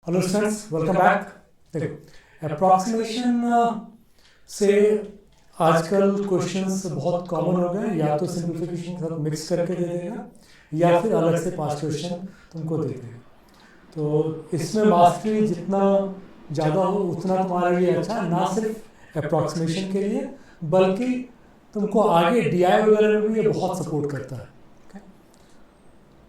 Hello students, welcome back. देखो, approximation से आजकल क्वेश्चंस बहुत कॉमन हो गए। या तो सिंप्लीफिकेशन के साथ मिक्स करके दे देगा या फिर अलग से 5 क्वेश्चन तुमको दे देगा। तो इसमें मास्टरी जितना ज़्यादा हो उतना तुम्हारे लिए अच्छा, ना सिर्फ अप्रॉक्सीमेशन के लिए बल्कि तुमको आगे डीआई वगैरह में भी ये बहुत सपोर्ट करता है।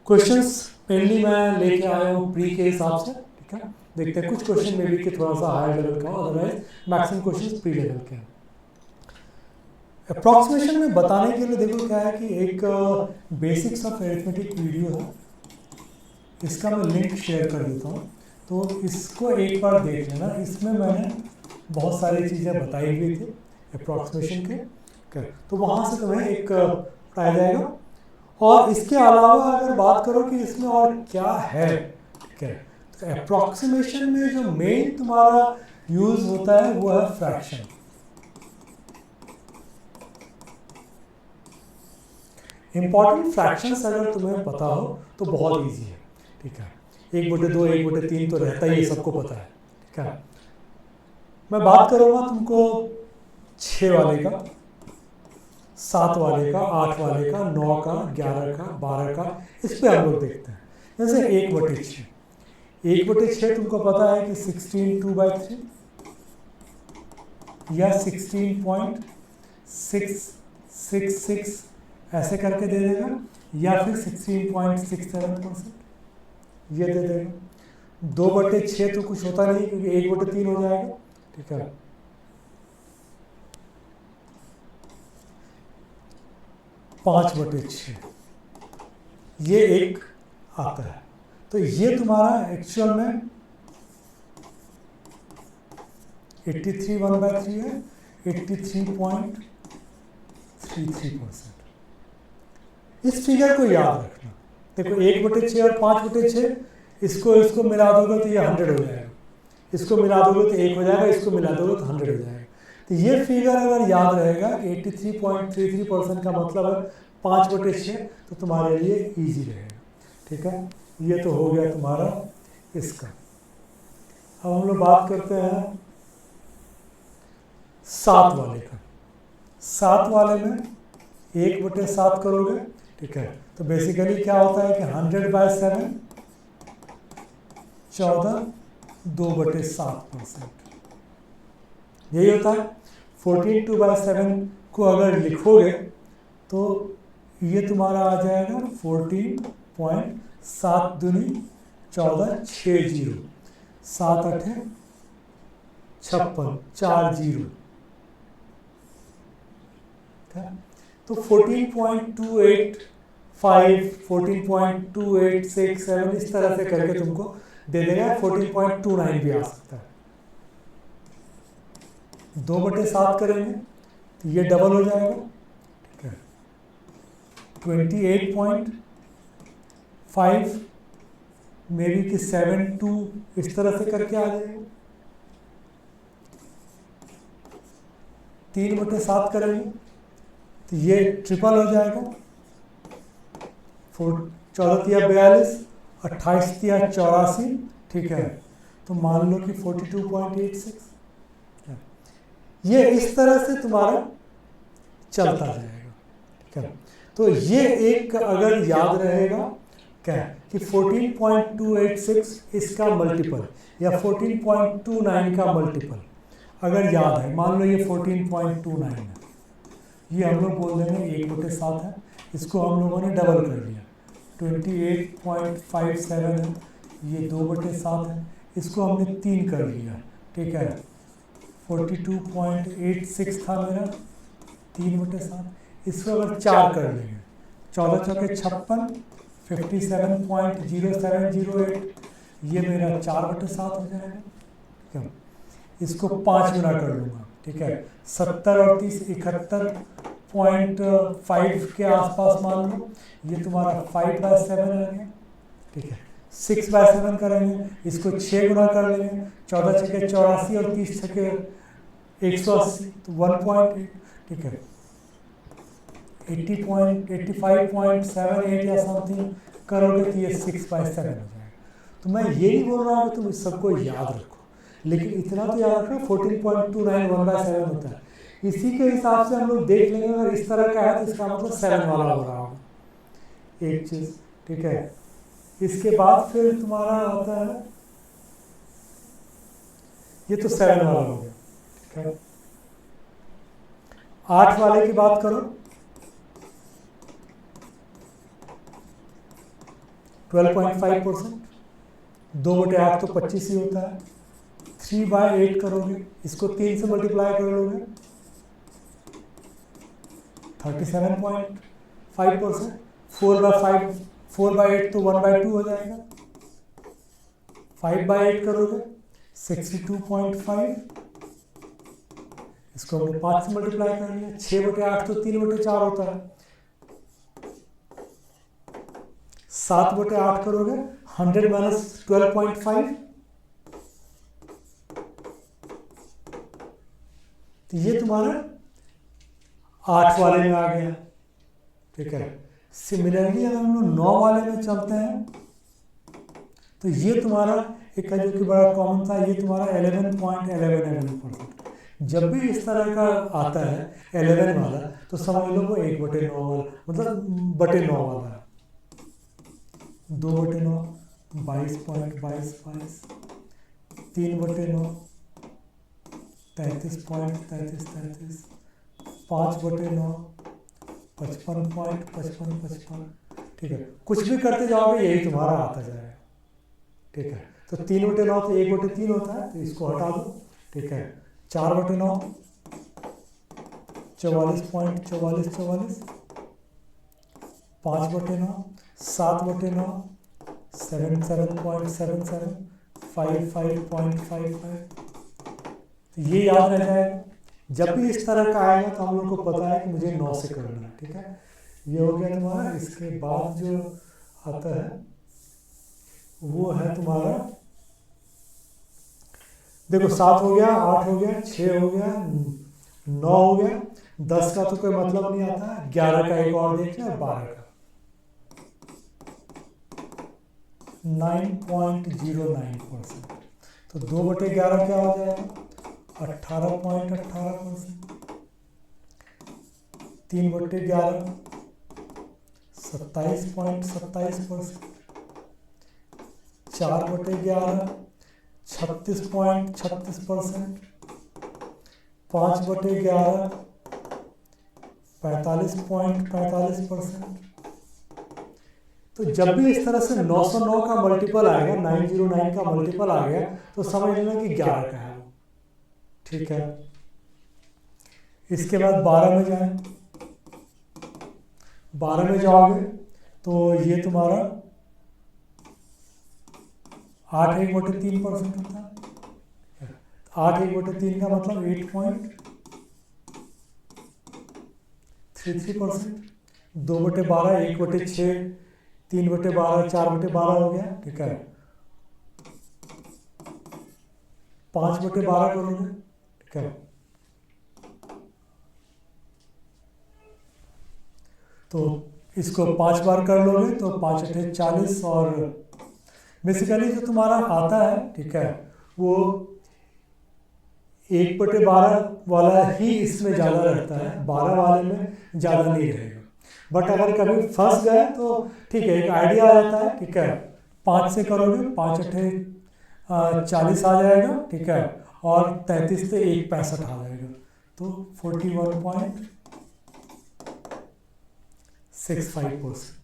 क्वेश्चंस मेनली मैं लेके आया हूँ प्री के हिसाब से, ठीक है। देखते हैं कुछ क्वेश्चन में भी कि थोड़ा सा हायर लेवल का हो, otherwise maximum questions pre level के हैं। अप्रॉक्सीमेशन में बताने के लिए देखो क्या है कि एक बेसिक्स ऑफ अरिथमेटिक वीडियो है, इसका मैं लिंक शेयर कर देता हूँ, तो इसको एक बार देख लेना। इसमें मैंने बहुत सारी चीज़ें बताई हुई थी अप्रॉक्सीमेशन के, तो वहाँ से तुम्हें एक आ जाएगा। और इसके अलावा अगर बात करो कि इसमें और क्या है, ठीक है, तो अप्रॉक्सीमेशन में जो मेन तुम्हारा यूज होता है वो है फ्रैक्शन। इंपॉर्टेंट फ्रैक्शंस अगर तुम्हें पता हो तो बहुत इजी है, ठीक है। 1/2, 1/3 तो रहता ही है, सबको पता है, ठीक है। मैं बात करूँगा तुमको 6 वाले का, 7 वाले का, 8 वाले का, 9 का, 11 का, 12 का, इस पे हम लोग देखते हैं। जैसे 1/6, 1/6 तुमको पता है कि 16 2/3 या 16.666 ऐसे करके दे देगा, या फिर 16.67% ये दे देगा। 2/6 तो कुछ होता नहीं क्योंकि 1/3 हो जाएगा, ठीक है। 5/6 ये एक आता है, तो ये तुम्हारा एक्चुअल में 83 1/3 है, 83.33%। इस फिगर को याद रखना। देखो 1/6 और 5/6, इसको मिला दोगे तो ये 100 हो जाएगा, इसको मिला दोगे तो 1 हो जाएगा, इसको मिला दोगे तो 100 हो जाएगा। तो ये फिगर अगर याद रहेगा कि 83.33% का मतलब है 5/6, तो तुम्हारे लिए इजी रहेगा, ठीक है। ये तो हो गया तुम्हारा इसका। अब हम लोग बात करते हैं 7 वाले का। 7 वाले में 1/7 करोगे, ठीक है, तो बेसिकली क्या होता है कि 100/7 14 2/7%, यही होता है। 14 2/7 को अगर लिखोगे तो ये तुम्हारा आ जाएगा 14.7 दूनी 14 60, 7 8 56 4 0, तो 14.285 14.2867 इस तरह से करके तुमको दे देगा। 14.29 भी आ सकता है। 2/7 करेंगे तो ये डबल हो जाएगा, ठीक है। 28.5 मे बी कि 72 इस तरह से करके आ जाएगा। 3/7 करेंगे तो ये ट्रिपल हो जाएगा। 14 तिया 42, 28 तिया 84, ठीक है, तो मान लो कि 42.86। ये इस तरह से तुम्हारा चलता जाएगा, ठीक है। तो ये एक अगर याद रहेगा क्या कि 14.286 इसका मल्टीपल या 14.29 का मल्टीपल अगर याद है, मान लो ये 14.29 है, ये हम लोग बोल देंगे 1/7 है, इसको हम लोगों ने डबल कर लिया 28.57 है, ये 2/7 है, इसको हमने 3 कर लिया, ठीक है। 42.86 था मेरा, 3/7, इसको अगर 4 कर लेंगे, 14 चौके 56, 57.0708, ये मेरा 4/7 हो जाएगा, ठीक है। इसको 5 गुना कर लूँगा, ठीक है। 70 और 30 71.5 के आसपास मान लो, ये तुम्हारा 5/7 आ गया, ठीक है। 6/7 करेंगे, इसको 6 गुना कर लेंगे, 14 छके 84 और 30 छके 180, तो 1.8, ठीक है। 85.78 या समथिंग करोगे तो ये 6/7 हो जाएगा। तो मैं ये नहीं बोल रहा हूँ कि तुम इस सबको याद रखो, लेकिन इतना तो याद रखो 14.29 1/7 होता है। इसी के हिसाब से हम लोग देख लेंगे, अगर इस तरह का है तो इसका मतलब 7 वाला हो रहा होगा, एक चीज़, ठीक है। इसके बाद फिर तुम्हारा आता है, ये तो 7 वाला हो गया, ठीक है। 8 वाले की बात करो, 12.5%, 2/8 तो 25 ही होता है। 3/8 करोगे, इसको 3 से मल्टीप्लाई कर लोगे, 37.5%। 4/5, 4/8 तो 1/2 हो जाएगा। 5/8 करोगे 62.5, इसको हमने 5 से मल्टीप्लाई कर लिया। 6/8 तो 3/4 होता है। 7/8 करोगे 100 माइनस 12.5, तो ये तुम्हारा 8 वाले में आ गया, ठीक है। सिमिलरली अगर हम लोग 9 वाले में चलते हैं तो ये तुम्हारा एक जो कि बड़ा कॉमन था, ये तुम्हारा 11.11%। जब भी इस तरह का आता है 11 वाला, तो समझ लो वो 1/9 वाला, मतलब बटे 9 वाला है। 2/9 22.22, 3/9 33.3333, 5/9 55.5555, ठीक है। कुछ भी करते जाओगे यही तुम्हारा आता जाएगा, ठीक है। तो 3/9 तो 1/3 होता है, तो इसको हटा दो, ठीक है। 4/9 44.4444, 5/9 7/9 77.77, 55.55, तो ये याद रह जाएगा। जब भी इस तरह का आएगा तो हम लोग को पता है कि मुझे 9 से करना है, ठीक है। ये हो गया तुम्हारा। इसके बाद जो आता है वो है तुम्हारा, देखो 7 हो गया, 8 हो गया, 6 हो गया, 9 हो गया, 10 का तो कोई मतलब नहीं आता, 11 का एक और देख लें, 12 का 9.09%, तो 2/11 क्या हो जाएगा, 18.18%। 3/11 27.27%। 4/11 36.36%। 5/11 45.45%। तो जब भी इस तरह से 909 का मल्टीपल आएगा, 909 का मल्टीपल आ गया, तो समझ लेना कि 11 का है वो, ठीक है। इसके बाद 12 में जाए, 12 में जाओगे तो ये तुम्हारा 8 1/3% होता है। 8 1/3 का मतलब 8.33%। 2/12 1/6, 3/12 4/12 हो गया, ठीक है। 5/12 करोगे, ठीक है। तो इसको 5 बार कर लोगे तो 5×8 40, और बेसिकली जो तुम्हारा आता है, ठीक है, वो 1/12 वाला ही इसमें ज़्यादा रहता है, 12 वाले में ज़्यादा नहीं रहेगा। बट अगर कभी फंस गए तो ठीक है, एक आइडिया आ जाता है, ठीक है। 5 से करोगे 5×8 40 आ जाएगा, ठीक है, और 33 से 1 65 आ जाएगा, तो 41.65%।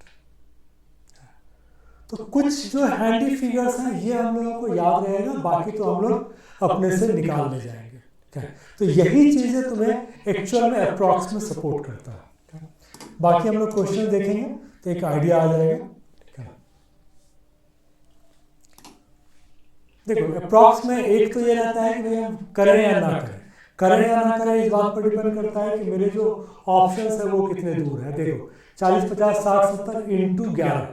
तो कुछ जो हैंडी फिगर्स हैं ये हम लोगों को याद रहेगा, बाकी तो हम लोग अपने से निकाल ले जाएंगे, ठीक है। तो यही चीज़ें तुम्हें एक्चुअल में अप्रॉक्स में सपोर्ट करता है, ठीक है? बाकी हम लोग क्वेश्चन देखेंगे तो एक आइडिया आ जाएगा, ठीक है। देखो अप्रॉक्स में एक तो ये रहता है कि भाई हम करें या ना करें, करें या ना करें इस बात पर डिपेंड करता है कि मेरे जो ऑप्शंस है वो कितने दूर है। देखो 40 50 60 70 इंटू 11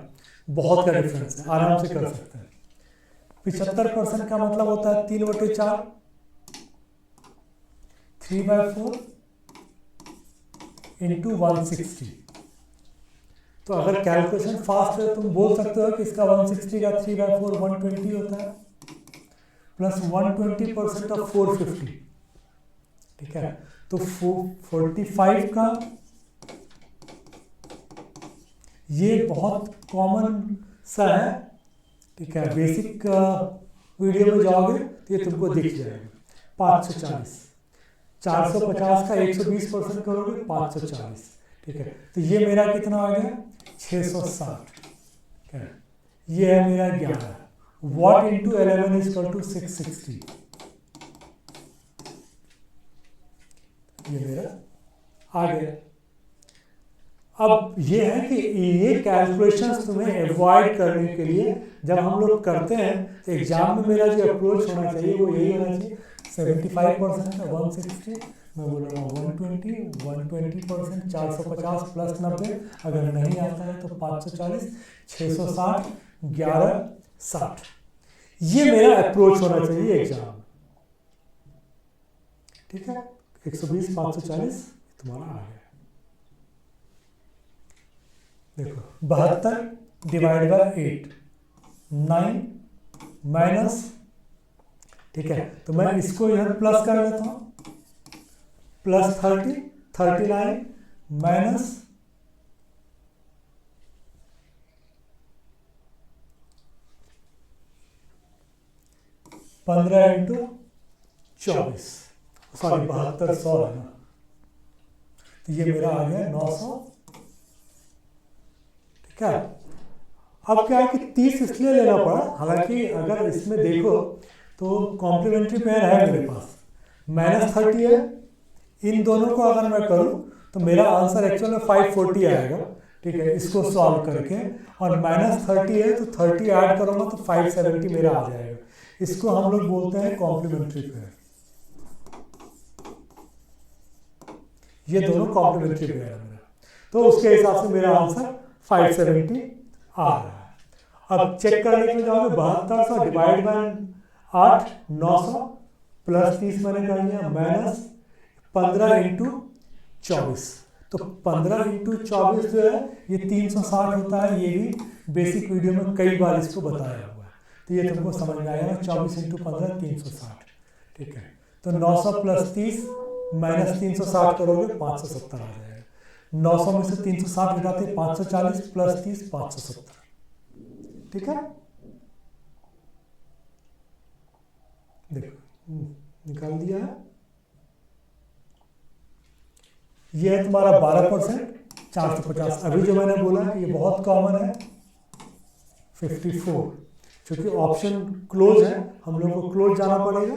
बहुत का डिफरेंस है, आराम से कर सकते हैं। 75% का मतलब होता है 3/4, 3/4 इंटू 160, तो अगर कैलकुलेशन फास्ट है तुम बोल सकते हो कि इसका 160 का 3/4 120 होता है, प्लस 120% ऑफ 450, ठीक है। तो 45 का ये बहुत कॉमन सा है, ठीक है। बेसिक वीडियो में जाओगे तो ये तुमको दिख जाएगा। 540, 450 का 120% करोगे 540, ठीक है। तो ये मेरा कितना आ गया 660, ठीक है। ये है मेरा 11 what into 11 is equal to 660, ये मेरा आ गया। अब ये है कि ये कैलकुलेशंस तुम्हें अवॉइड करने के लिए जब हम लोग करते हैं तो एग्जाम में मेरा जो अप्रोच होना चाहिए वो यही होना चाहिए। 75% है 160, मैं बोल रहा हूँ 120% 450 प्लस 90, अगर नहीं आता है तो 540, 660, 11, 60, ये मेरा अप्रोच होना चाहिए एग्जाम में, ठीक है। 120 540 तुम्हारा आ गया। देखो 72 डिवाइड बाय 8 9 माइनस, ठीक है। तो मैं इसको इधर प्लस कर लेता हूँ, प्लस 30 39 माइनस 15 इंटू 24, सॉरी 7200 है ना, तो ये मेरा आ गया 900, ठीक है। अब क्या है कि 30 इसलिए लेना पड़ा, हालांकि अगर इसमें देखो तो कॉम्प्लीमेंट्री पेयर है मेरे पास, -30 है। इन दोनों को अगर मैं करूं तो मेरा आंसर एक्चुअल में 540 आएगा, ठीक है, इसको सॉल्व करके। और -30 है तो 30 ऐड करूंगा तो 570 मेरा आ जाएगा। इसको हम लोग बोलते हैं कॉम्प्लीमेंट्री पेयर। ये दोनों कॉम्प्लीमेंट्री पेयर है मेरा, तो उसके हिसाब से मेरा आंसर 570 आ रहा है। अब चेक करने के लिए जाओगे 7200 डिवाइड बाय 8 900 प्लस 30 मैंने कर लिया माइनस 15 इंटू 24, तो 15 इंटू 24 जो है ये 360 होता है। ये भी बेसिक वीडियो में कई बार इसको बताया हुआ है, तो ये तुमको समझ में आएगा। 24 इंटू 15 360, ठीक है। तो 900 प्लस 30 माइनस 360 करोगे 570 आ जाएगा। 900 में से 360 घटाते 540 प्लस 30 570, ठीक है। देखो निकाल दिया है। ये है तुम्हारा 12% 450। अभी जो मैंने बोला है ये बहुत कॉमन है 54, क्योंकि ऑप्शन क्लोज है, हम लोग को क्लोज जाना पड़ेगा।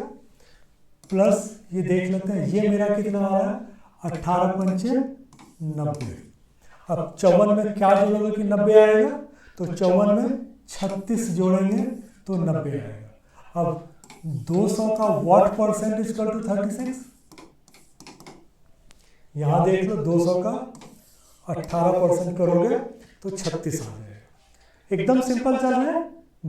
प्लस ये देख लेते हैं ये मेरा कितना आ रहा है 18 पंचे 90। अब 54 में क्या जोड़ोगे कि 90 आएगा, तो 54 में 36 जोड़ेंगे तो 90 आएगा। अब 200 का what percent is equal to 36, यहां देख लो 200 का 18% करोगे तो 36 आ जाएगा। एकदम सिंपल चल रहा है।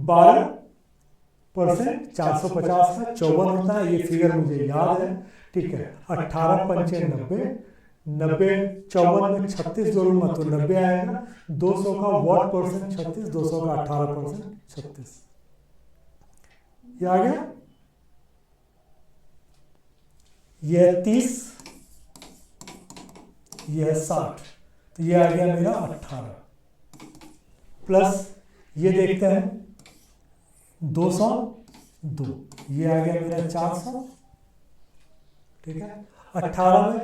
12% 450 का 54 होता है, ये फिगर मुझे याद है, ठीक है। 18 पंचे 90, 90 54 में 36 जोड़ूंगा तो 90 आएगा। 200 का व्हाट परसेंट 36, 200 का 18% 36, ये आ गया। ये 30, ये 60, तो ये आ गया मेरा 18 प्लस ये देखते हैं 202, ये आ गया मेरा 400, ठीक है। 18 में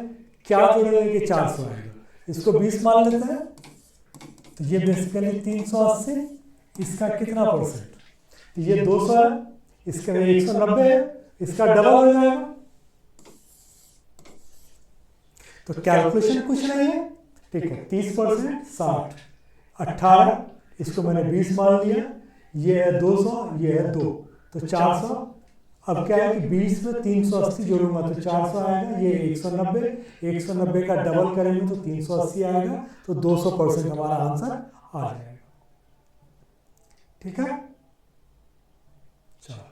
क्या जोड़ेंगे कि 400 आएगा, इसको 20 मान लेते हैं, तो ये बेसिकली 380, इसका कितना परसेंट, तो ये 200 है, इसका 190 है, इसका डबल हो जाएगा। तो कैलकुलेशन कुछ नहीं है, ठीक है। 30% 60, 18, इसको मैंने 20 मान लिया, ये है 200, ये है 2, तो 400। अब क्या है कि 20 में 380 जोड़ूंगा तो 400 आएगा, ये 190, 190 का डबल करेंगे तो 380 आएगा, तो 200% हमारा आंसर आ जाएगा, ठीक है। चलो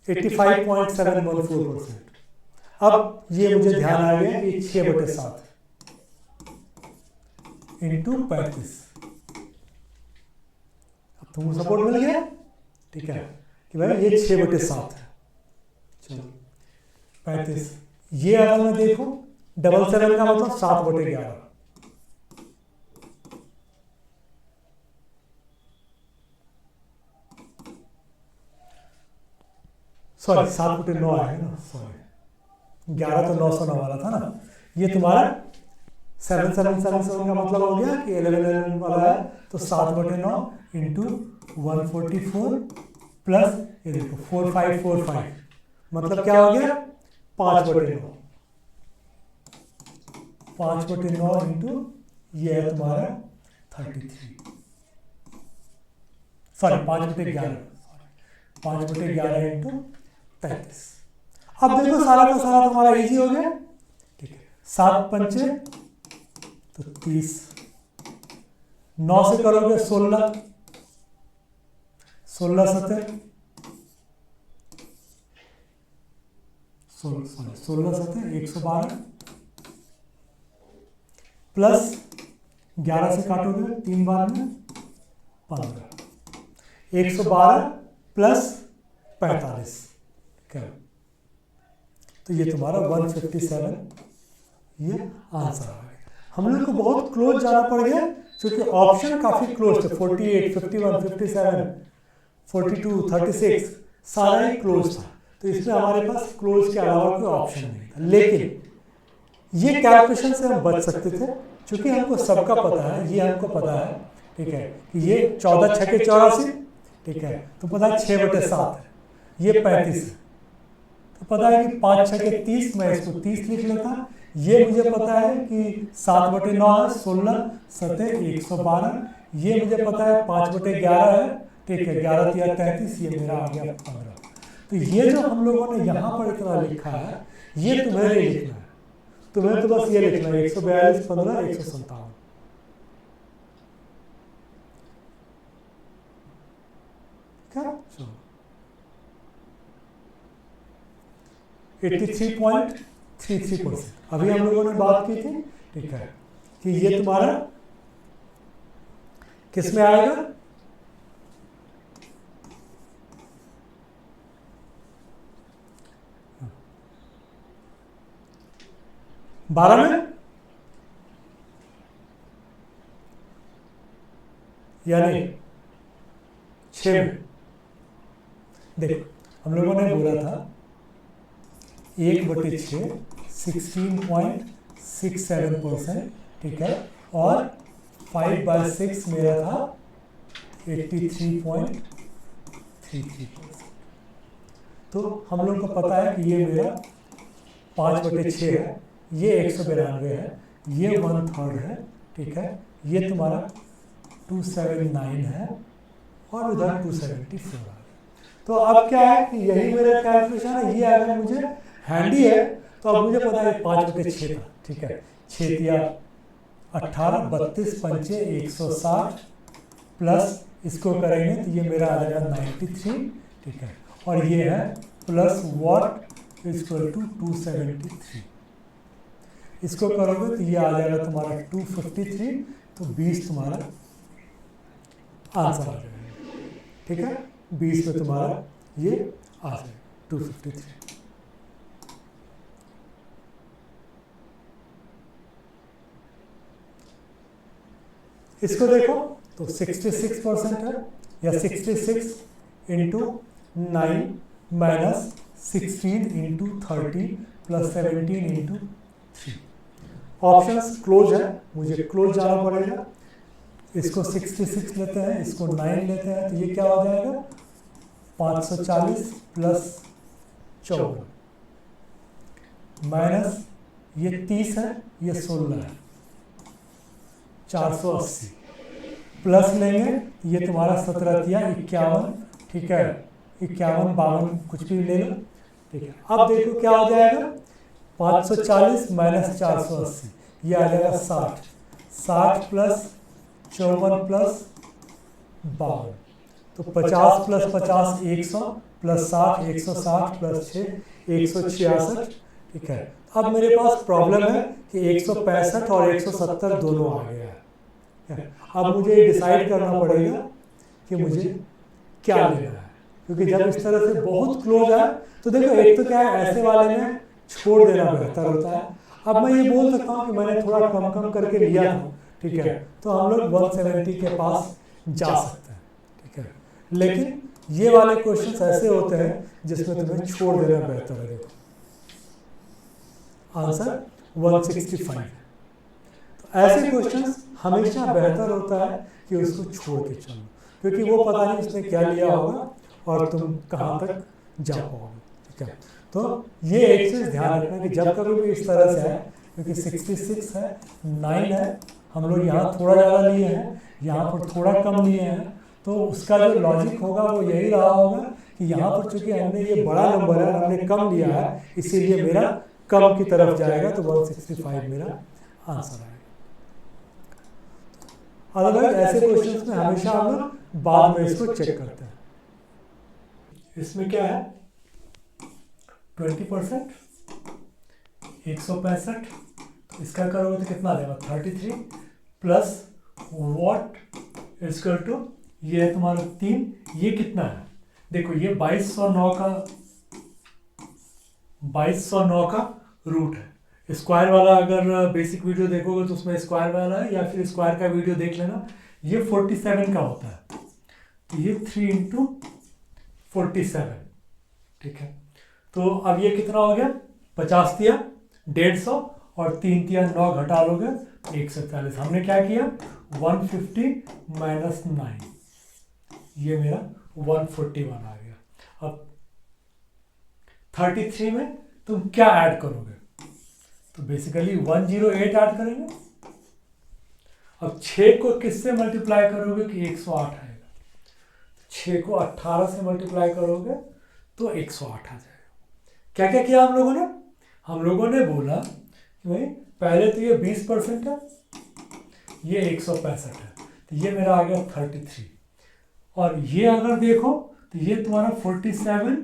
85.714%। अब ये मुझे ध्यान आ गया कि 6/7, इंटू 35। अब तुमको सपोर्ट मिल गया, ठीक है, कि भाई ये 6/7 है। चलो 35, ये अगर मैं देखूं डबल 7 का मतलब 7/11, सॉरी 7/9 आएगा ना, सॉरी 11 तो 909 वाला था ना। ये तुम्हारा 7/7 का मतलब हो गया कि 11 वाला है, तो 7/9 इंटू 144 प्लस ये देखो 4545, मतलब क्या हो गया 5/9। 5/9 इंटू ये है तुम्हारा 33, सॉरी 5/11, 5/11 इंटू 33। अब देखो सारा का सारा तुम्हारा इजी हो गया, ठीक है। 7 पंचे तो 30, 9 से करोगे 16, 16 सतह 112 प्लस 11 से काटोगे 3 बार में 15, 112 प्लस 45, तो ये तुम्हारा 157 ये आंसर आ गया। हम लोग को बहुत क्लोज जाना पड़ गया क्योंकि ऑप्शन काफी क्लोज थे, 48, 51, 57, 42, 36 सारा ही क्लोज था, तो इसमें हमारे पास क्लोज के अलावा कोई ऑप्शन नहीं था। लेकिन ये कैलकुलेशन से हम बच सकते थे क्योंकि हमको सबका पता है, ये हमको पता है, ठीक है, कि ये 14 × 6 = 84, ठीक है, तो पता है 6/7 है, ये 35 है, तो पता है कि 5 × 6 = 30, मैं इसको 30 लिख लेता। ये मुझे पता है कि 7/9 है, 16 सतह 112, ये मुझे पता है 5/11 है, ठीक है, 11 × 3 = 33, ये मेरा आ गया 15। तो ये जो हम लोगों ने यहाँ पर इतना लिखा है, ये तुम्हें नहीं लिखना है, तुम्हें तो बस ये लिखना है 142, 15, 157। क्या 83.33%। अभी हम लोगों ने बात की थी, ठीक है, कि ये तुम्हारा किस में आएगा, बारह में यानी 6 में। देखो हम लोगों ने बोला था 1/6 16.67%, ठीक है, और 5/6 मेरा था 83.33%। तो हम लोग को पता है कि ये मेरा 5/6 है, ये 192 है, ये 1/3 है, ठीक है, ये तुम्हारा 279 है और उधर 274 है। तो अब क्या है कि यही मेरा कैलकुलेशन है, ये अगर मुझे हैंडी है तो अब मुझे पता है 5/6 था, ठीक है, 6 × 18, 32 पंचे 160 प्लस इसको करेंगे तो ये मेरा आ जाएगा 93, ठीक है, और ये है प्लस वॉट इक्वल टू 273, इसको करोगे तो ये आ जाएगा तुम्हारा 253, तो 20 तुम्हारा आंसर आ जाएगा, ठीक है, 20 में तुम्हारा ये आ जाएगा 253। इसको देखो तो 66% है, या 66 into 9 minus 16 into 30 plus 17 into 3। Options close है, मुझे क्लोज जाना पड़ेगा। इसको 66 लेते हैं, इसको 9 लेते हैं, तो ये क्या हो जाएगा 540 प्लस 54 माइनस ये 30 है, ये 16 है, 480 प्लस लेंगे ये तुम्हारा 17 × 51, ठीक है, 51, 52 कुछ भी ले लो, ठीक है। अब देखो क्या हो जाएगा 540 माइनस 480, ये आ जाएगा 60, 60 प्लस 54 प्लस 52, तो 50 प्लस 50 100 प्लस 60 160 प्लस 6 166, ठीक है। अब मेरे पास प्रॉब्लम है कि 165 और 170 दोनों आ गया है, अब मुझे डिसाइड करना पड़ेगा कि मुझे क्या लेना है, क्योंकि जब इस तरह से बहुत क्लोज है तो देखो एक तो क्या है, ऐसे वाले में छोड़ देना बेहतर होता है। अब मैं ये बोल सकता हूँ कि मैंने थोड़ा कम कम करके लिया था, ठीक है, तो हम लोग 170 के पास जा सकते हैं, ठीक है। लेकिन ये वाले क्वेश्चंस ऐसे होते हैं जिसमें तुम्हें छोड़ देना बेहतर है। देखो आंसर 165 है। तो ऐसे क्वेश्चंस हमेशा बेहतर होता है कि उसको छोड़ के चलो, क्योंकि वो पता नहीं उसने क्या लिया होगा और तुम कहाँ तक जा पाओगे, ठीक है। तो ये एक चीज़ ध्यान रखना कि जब कभी भी इस तरह से है, क्योंकि 66 है, 9 है, हम लोग यहाँ थोड़ा ज़्यादा लिए हैं, यहाँ पर थोड़ा कम लिए हैं, तो उसका जो लॉजिक होगा वो यही रहा होगा कि यहाँ पर चूंकि हमने ये बड़ा नंबर है, हमने कम लिया है, इसीलिए मेरा कम की तरफ जाएगा, तो 165 मेरा आंसर आएगा। अदरवाइज ऐसे क्वेश्चंस में हमेशा हम लोग बाद में इसको चेक करते हैं। इसमें क्या है 20%, 165, तो इसका करोगे तो कितना देगा 33 प्लस वॉट इजकल टू ये है तुम्हारा 3, ये कितना है देखो, ये 2209 का रूट है। स्क्वायर वाला अगर बेसिक वीडियो देखोगे तो उसमें स्क्वायर वाला है, या फिर स्क्वायर का वीडियो देख लेना, ये 47 का होता है, तो ये 3 इंटू 47, ठीक है। तो अब ये कितना हो गया 50 दिया 150 और 3 दिया 9 घटा लोगे 140। हमने क्या किया 150 माइनस 9, ये मेरा 141 आ गया। अब 33 में तुम क्या ऐड करोगे, तो बेसिकली 108 ऐड करेंगे। अब 6 को किससे मल्टीप्लाई करोगे कि 108 आएगा, 6 को 18 से मल्टीप्लाई करोगे तो 108 आ जाएगा। क्या क्या किया हम लोगों ने बोला कि भाई पहले तो ये 20% है, ये 165 है, तो ये मेरा आ गया 33, और ये अगर देखो तो ये तुम्हारा 47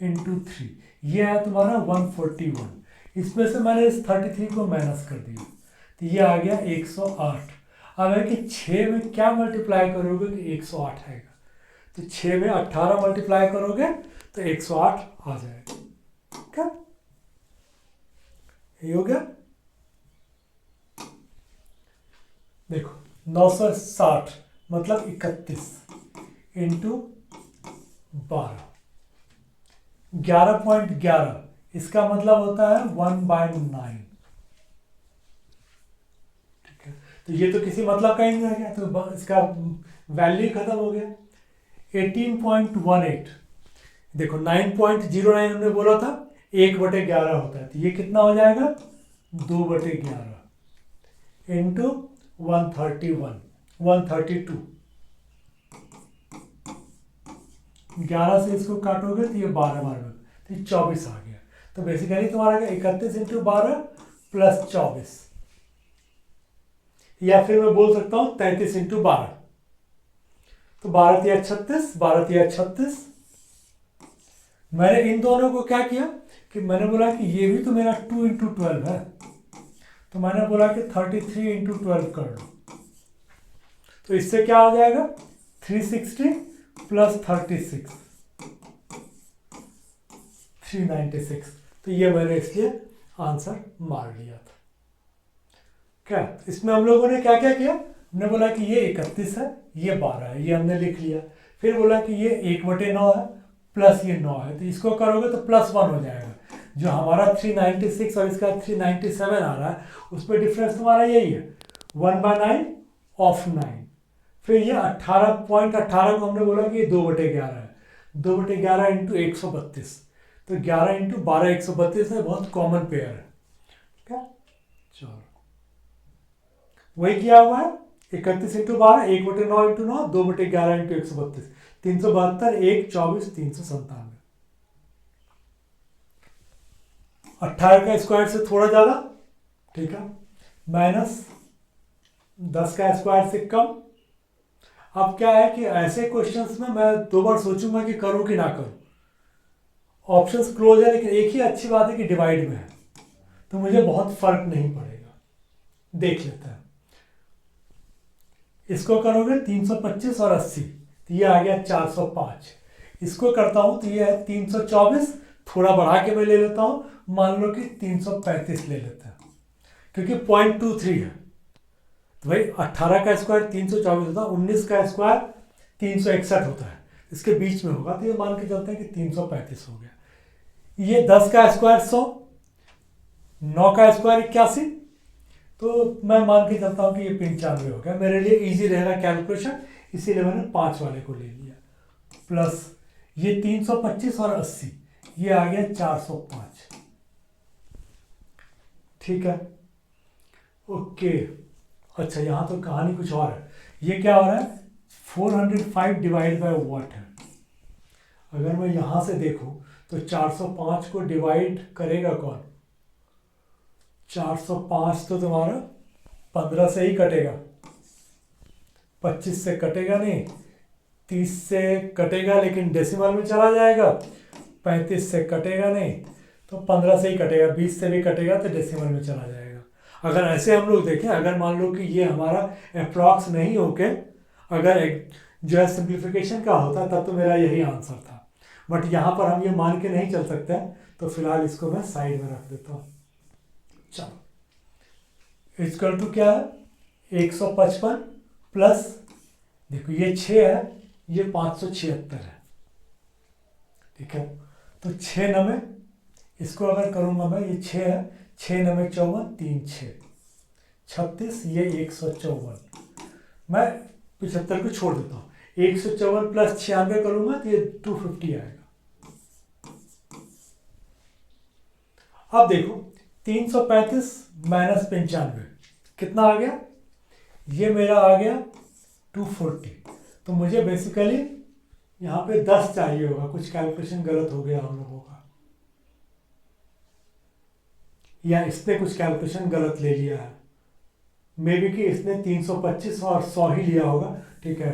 इंटू 3, ये है तुम्हारा 141, इसमें से मैंने इस 33 को माइनस कर दिया, तो ये आ गया 108। अब है कि 6 में क्या मल्टीप्लाई करोगे कि 108 आएगा, तो 6 में 18 मल्टीप्लाई करोगे तो 108 आ जाएगा। क्या ये हो गया, देखो 960 मतलब 31 इंटू 12, 11.11, इसका मतलब होता है 1/9, ठीक है। तो ये तो किसी मतलब का ही नहीं रह गया, तो इसका वैल्यू खत्म हो गया। 18.18, देखो 9.09 हमने बोला था 1/11 होता है, तो ये कितना हो जाएगा 2/11 इंटू 132, 11 से इसको काटोगे तो ये 12 मारोगे तो ये 24 आ गया। तो बेसिकली तुम्हारा क्या 31 इंटू 12 प्लस 24, या फिर मैं बोल सकता हूँ 33 इंटू 12, तो 12 तिया 36, 12 तिया 36। मैंने इन दोनों को क्या किया कि मैंने बोला कि ये भी तो मेरा 2 इंटू 12 है, तो मैंने बोला कि 33 इंटू 12 कर लो, तो इससे क्या हो जाएगा 360 प्लस 36 396, तो ये मैंने इसलिए आंसर मार लिया था। क्या इसमें हम लोगों ने क्या क्या किया, हमने बोला कि ये 31 है, ये 12 है, ये हमने लिख लिया, फिर बोला कि ये 1/9 है प्लस ये 9 है, तो इसको करोगे तो +1 हो जाएगा। जो हमारा 396 और इसका 397 आ रहा है, उसमें डिफरेंस तुम्हारा यही है 1/9 ऑफ 9। फिर ये 18.18 को हमने बोला कि ये 2/11 है, 2/11 इंटू 132, तो 11 इंटू 12 132 है, बहुत कॉमन पेयर है। क्या चलो वही किया हुआ है, 31 इंटू 12 1/9 इंटू 9 2/11 इंटू 132, 372 1 24 397, 18 का स्क्वायर से थोड़ा ज्यादा, ठीक है, माइनस 10 का स्क्वायर से कम। अब क्या है कि ऐसे क्वेश्चंस में मैं 2 बार सोचूंगा कि करूं कि ना करूं। ऑप्शंस क्लोज है, लेकिन एक ही अच्छी बात है कि डिवाइड में है, तो मुझे बहुत फर्क नहीं पड़ेगा। देख लेते हैं इसको करोगे 325 और 80, तो ये आ गया 405। इसको करता हूँ तो ये है 324, थोड़ा बढ़ा के मैं ले लेता हूँ, मान लो कि 335 ले लेते हैं, क्योंकि 0.23 है। तो भाई 18 का स्क्वायर 324 होता है, 19 का स्क्वायर 361 होता है, इसके बीच में होगा, तो ये मान के चलते हैं कि 335 हो गया। ये 10 का स्क्वायर 100, 9 का स्क्वायर 81, तो मैं मान के चलता हूँ कि ये 95 हो गया। मेरे लिए इजी रहेगा कैलकुलेशन, इसीलिए मैंने 5 वाले को ले लिया। प्लस ये 325 और 80, ये आ गया 405। ठीक है, ओके। अच्छा, यहाँ तो कहानी कुछ और है। ये क्या हो रहा है, 405 डिवाइड बाय व्हाट है। अगर मैं यहाँ से देखूँ तो 405 को डिवाइड करेगा कौन? 405 तो तुम्हारा 15 से ही कटेगा, 25 से कटेगा नहीं, 30 से कटेगा लेकिन डेसिमल में चला जाएगा, 35 से कटेगा नहीं तो 15 से ही कटेगा, 20 से भी कटेगा तो डेसिमल में चला जाएगा। अगर ऐसे हम लोग देखें, अगर मान लो कि ये हमारा अप्रॉक्स नहीं होके अगर एक जो है सिंप्लीफिकेशन का होता तब तो मेरा यही आंसर था, बट यहाँ पर हम ये मान के नहीं चल सकते हैं, तो फिलहाल इसको मैं साइड में रख देता हूँ। चलो, इक्वल टू क्या है, 155 प्लस, देखो ये 6 है, ये 576 है। ठीक है, तो 6 नमे, इसको अगर करूँगा मैं, ये 6 है, 6 नमे 54, 3 6 36, ये 154। मैं 75 को छोड़ देता हूँ, 154 प्लस 96 करूँगा तो ये 250 आएगा। अब देखो 335 माइनस 95 कितना आ गया, ये मेरा आ गया 240। तो मुझे बेसिकली यहाँ पे 10 चाहिए होगा, कुछ कैलकुलेशन गलत हो गया हम लोगों का, या इसने कुछ कैलकुलेशन गलत ले लिया है, मे बी कि इसने 325 और 100 ही लिया होगा। ठीक है,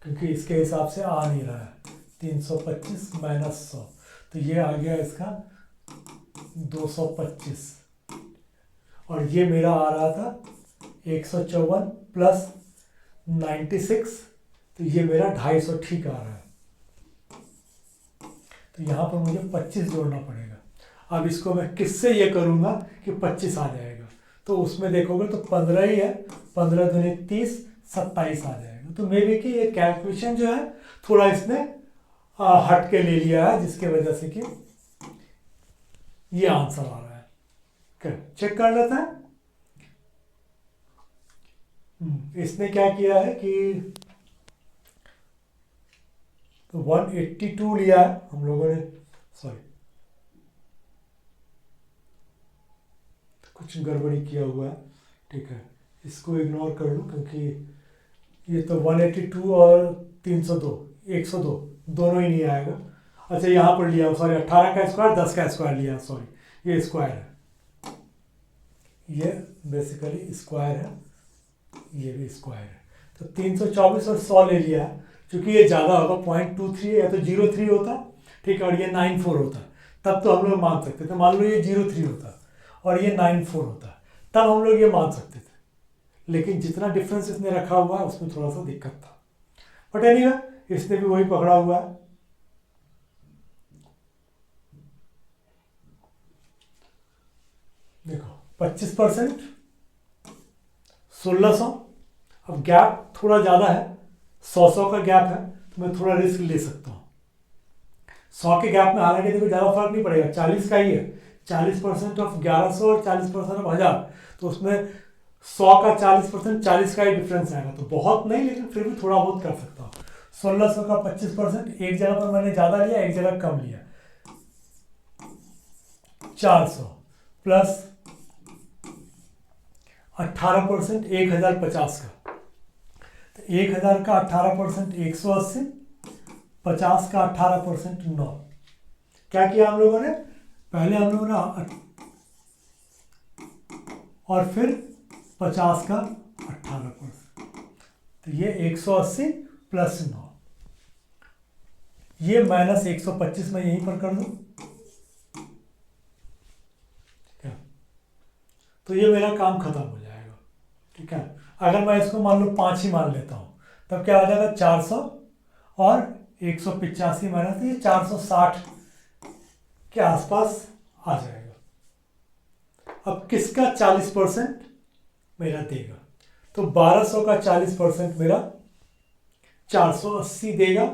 क्योंकि इसके हिसाब से आ नहीं रहा है, 325 माइनस 100, तो ये आ गया इसका 225, और ये मेरा आ रहा था 154 प्लस 96, तो ये मेरा 250 ठीक आ रहा है। तो यहाँ पर मुझे 25 जोड़ना पड़ेगा। अब इसको मैं किससे ये करूँगा कि 25 आ जाएगा, तो उसमें देखोगे तो 15 ही है, 15 दूनी 30, 27 आ जाएगा। तो मे बी कि ये कैलकुलेशन जो है थोड़ा इसने हट के ले लिया है, जिसके वजह से कि ये आंसर आ रहा है। चेक कर लेते हैं। इसने क्या किया है कि तो 182 लिया है हम लोगों ने, सॉरी कुछ गड़बड़ी किया हुआ है। ठीक है, इसको इग्नोर कर लूँ, क्योंकि ये तो 182 और 302 102 दोनों ही नहीं आएगा। अच्छा, यहाँ पर लिया, सॉरी 18 का स्क्वायर 10 का स्क्वायर लिया, सॉरी ये स्क्वायर है, ये बेसिकली स्क्वायर है, ये भी स्क्वायर है। तो 324 और 100 ले लिया है, क्योंकि ये ज़्यादा होगा, 0.23 या तो 03 होता, ठीक है, और ये 94 होता, तब तो हम लोग मान सकते थे। मान लो ये 03 होता और ये 94 होता, तब हम लोग ये मान सकते थे, लेकिन जितना डिफरेंस इसने रखा हुआ है उसमें थोड़ा सा दिक्कत था। बट एनीवे इसने भी वही पकड़ा हुआ है। देखो 25%, 1600। अब गैप थोड़ा ज़्यादा है, 100 का गैप है, तो मैं थोड़ा रिस्क ले सकता हूँ। 100 के गैप में हालांकि देखो ज़्यादा फर्क नहीं पड़ेगा, 40 का ही है, 40% ऑफ 1100 और 40% ऑफ 1000, तो उसमें 100 का 40%, 40 का ही डिफरेंस आएगा, तो बहुत नहीं, लेकिन फिर भी थोड़ा बहुत कर सकता हूँ। 1600 का 25%, एक जगह पर मैंने ज़्यादा लिया, एक जगह कम लिया, 400 प्लस 18% 1050 का, तो 1000 का 18% 180, 50 का 18% 9। क्या किया हम लोगों ने, पहले हम लोगों ने और फिर 50 का 18%, तो ये 180 प्लस 9, ये माइनस 125 में यहीं पर कर दूं, तो ये मेरा काम खत्म हो जाएगा। ठीक है, अगर मैं इसको मान लो 5 ही मान लेता हूँ, तब क्या आ जाएगा 400 और 185 माइनस, तो ये 460 के आसपास आ जाएगा। अब किसका 40% मेरा देगा, तो 1200 का 40% मेरा 480 देगा।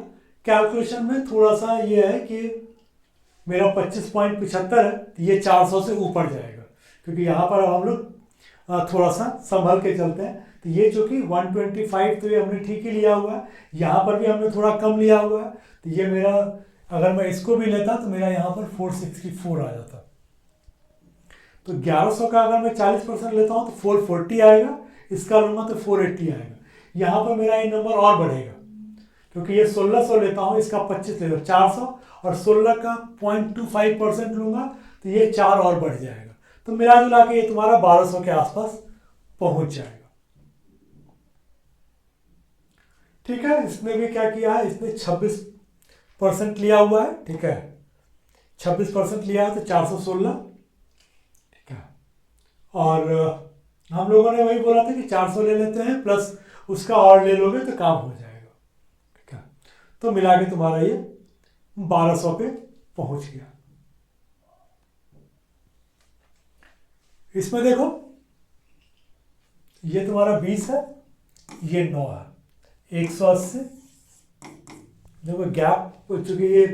कैलकुलेशन में थोड़ा सा ये है कि मेरा 25.75 है, तो ये 400 से ऊपर जाएगा, क्योंकि यहाँ पर हम लोग थोड़ा सा संभल के चलते हैं। तो ये जो कि 125 तो ये हमने ठीक ही लिया हुआ है, यहाँ पर भी हमने थोड़ा कम लिया हुआ है, तो ये मेरा अगर मैं इसको भी लेता तो मेरा यहाँ पर 464 आ जाता। तो 1100 का अगर मैं 40% लेता हूँ तो 440 आएगा, इसका लूँगा तो 480 आएगा। यहाँ पर मेरा ये नंबर और बढ़ेगा, क्योंकि ये 1600 लेता हूँ, इसका 25 लेता हूँ, 400 और 16 का 0.25% लूँगा तो ये 4 और बढ़ जाएगा। तो मिला जुला के ये तुम्हारा 1200 के आसपास पहुंच जाएगा। ठीक है, इसमें भी क्या किया है, इसने 26% लिया हुआ है। ठीक है, 26% लिया है तो 416। ठीक है, और हम लोगों ने वही बोला था कि 400 ले लेते हैं प्लस उसका और ले लोगे तो काम हो जाएगा। ठीक है, तो मिला के तुम्हारा ये 1200 पे पहुंच गया। इसमें देखो ये तुम्हारा 20 है, ये 9 है, 180। देखो गैप, चूंकि ये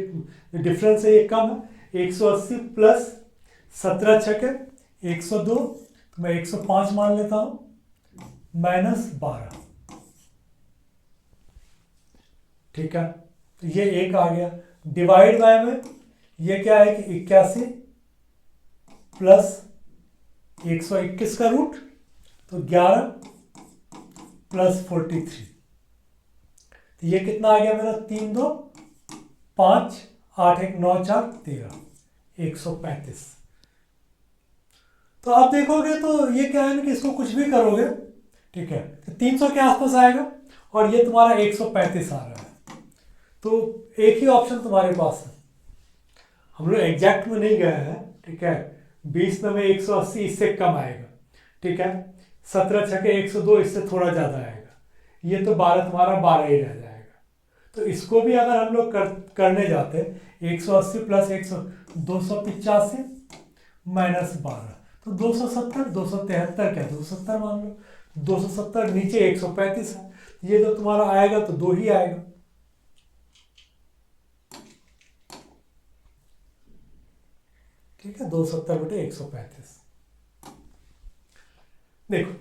डिफरेंस है ये कम है, 180 प्लस 17 छके 102, तो मैं 105 मान लेता हूं, माइनस 12। ठीक है, तो ये एक आ गया। डिवाइड बाय में ये क्या है कि 81 प्लस 121 का रूट, तो 11 प्लस 43, तो ये कितना आ गया मेरा, 3 2 5 8 1 9 4 13, 135। तो आप देखोगे तो ये क्या है ना कि इसको कुछ भी करोगे, ठीक है, तो 300 के आसपास आएगा और ये तुम्हारा 135 आ रहा है। तो एक ही ऑप्शन तुम्हारे पास है, हम लोग एग्जैक्ट में नहीं गए हैं। ठीक है, 20 में 180 इससे कम आएगा। ठीक है, 17 छके 102 इससे थोड़ा ज़्यादा आएगा, ये तो 12 तुम्हारा 12 ही रह जाएगा। तो इसको भी अगर हम लोग करने जाते 180 प्लस 285 माइनस 12, तो 270 273 क्या 270 मान लो, 270 नीचे 135 है, ये तो तुम्हारा आएगा तो 2 ही आएगा। ठीक है, 270 बटे 135। देखो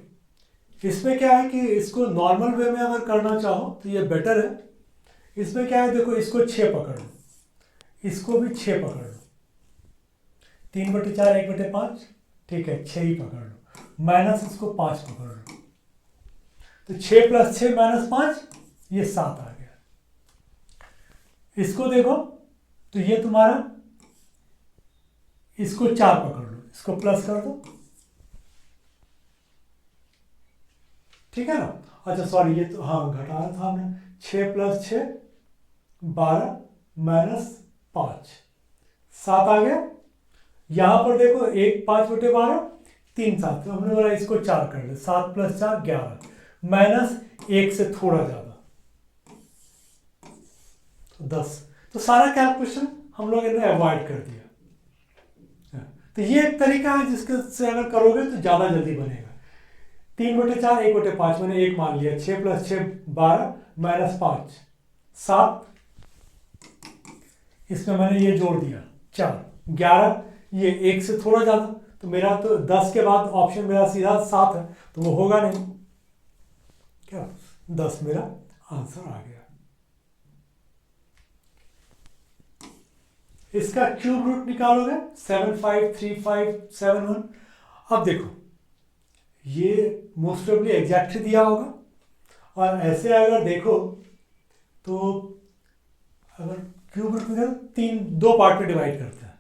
इसमें क्या है कि इसको नॉर्मल वे में अगर करना चाहो तो ये बेटर है। इसमें क्या है, देखो इसको 6 पकड़ लो, इसको भी 6 पकड़ लो, 3 बटे 4 1 बटे 5। ठीक है, 6 ही पकड़ लो, माइनस इसको 5 पकड़ लो, तो 6 प्लस 6 माइनस 5, ये 7 आ गया। इसको देखो तो ये तुम्हारा, इसको 4 पकड़ लो, इसको प्लस कर दो। ठीक है ना, अच्छा सॉरी ये तो हाँ घटाना था हमने, 6 प्लस 6 12 माइनस 5 7 आ गया। यहां पर देखो 1 5 बटे 12 3 7, तो हमने बोला इसको 4 कर ले, 7 प्लस 4 11 माइनस 1 से थोड़ा ज्यादा तो 10। तो सारा कैलकुलेशन हम लोग इन्हें अवॉइड कर दिया। तो ये एक तरीका है जिसके से अगर करोगे तो ज्यादा जल्दी बनेगा। 3 बटे 4 1 बटे 5 मैंने 1 मान लिया, 6 प्लस 6 12 माइनस 5 7, इसमें मैंने ये जोड़ दिया 4 11, ये 1 से थोड़ा ज़्यादा, तो मेरा तो 10 के बाद ऑप्शन मेरा सीधा 7 है, तो वो होगा नहीं। क्या 10 मेरा आंसर आ गया। इसका क्यूब रूट निकालोगे 753571। अब देखो ये मोस्ट प्रोबेबली एग्जैक्ट दिया होगा, और ऐसे अगर देखो तो अगर क्यूब रूट में 2 पार्ट में डिवाइड करते हैं,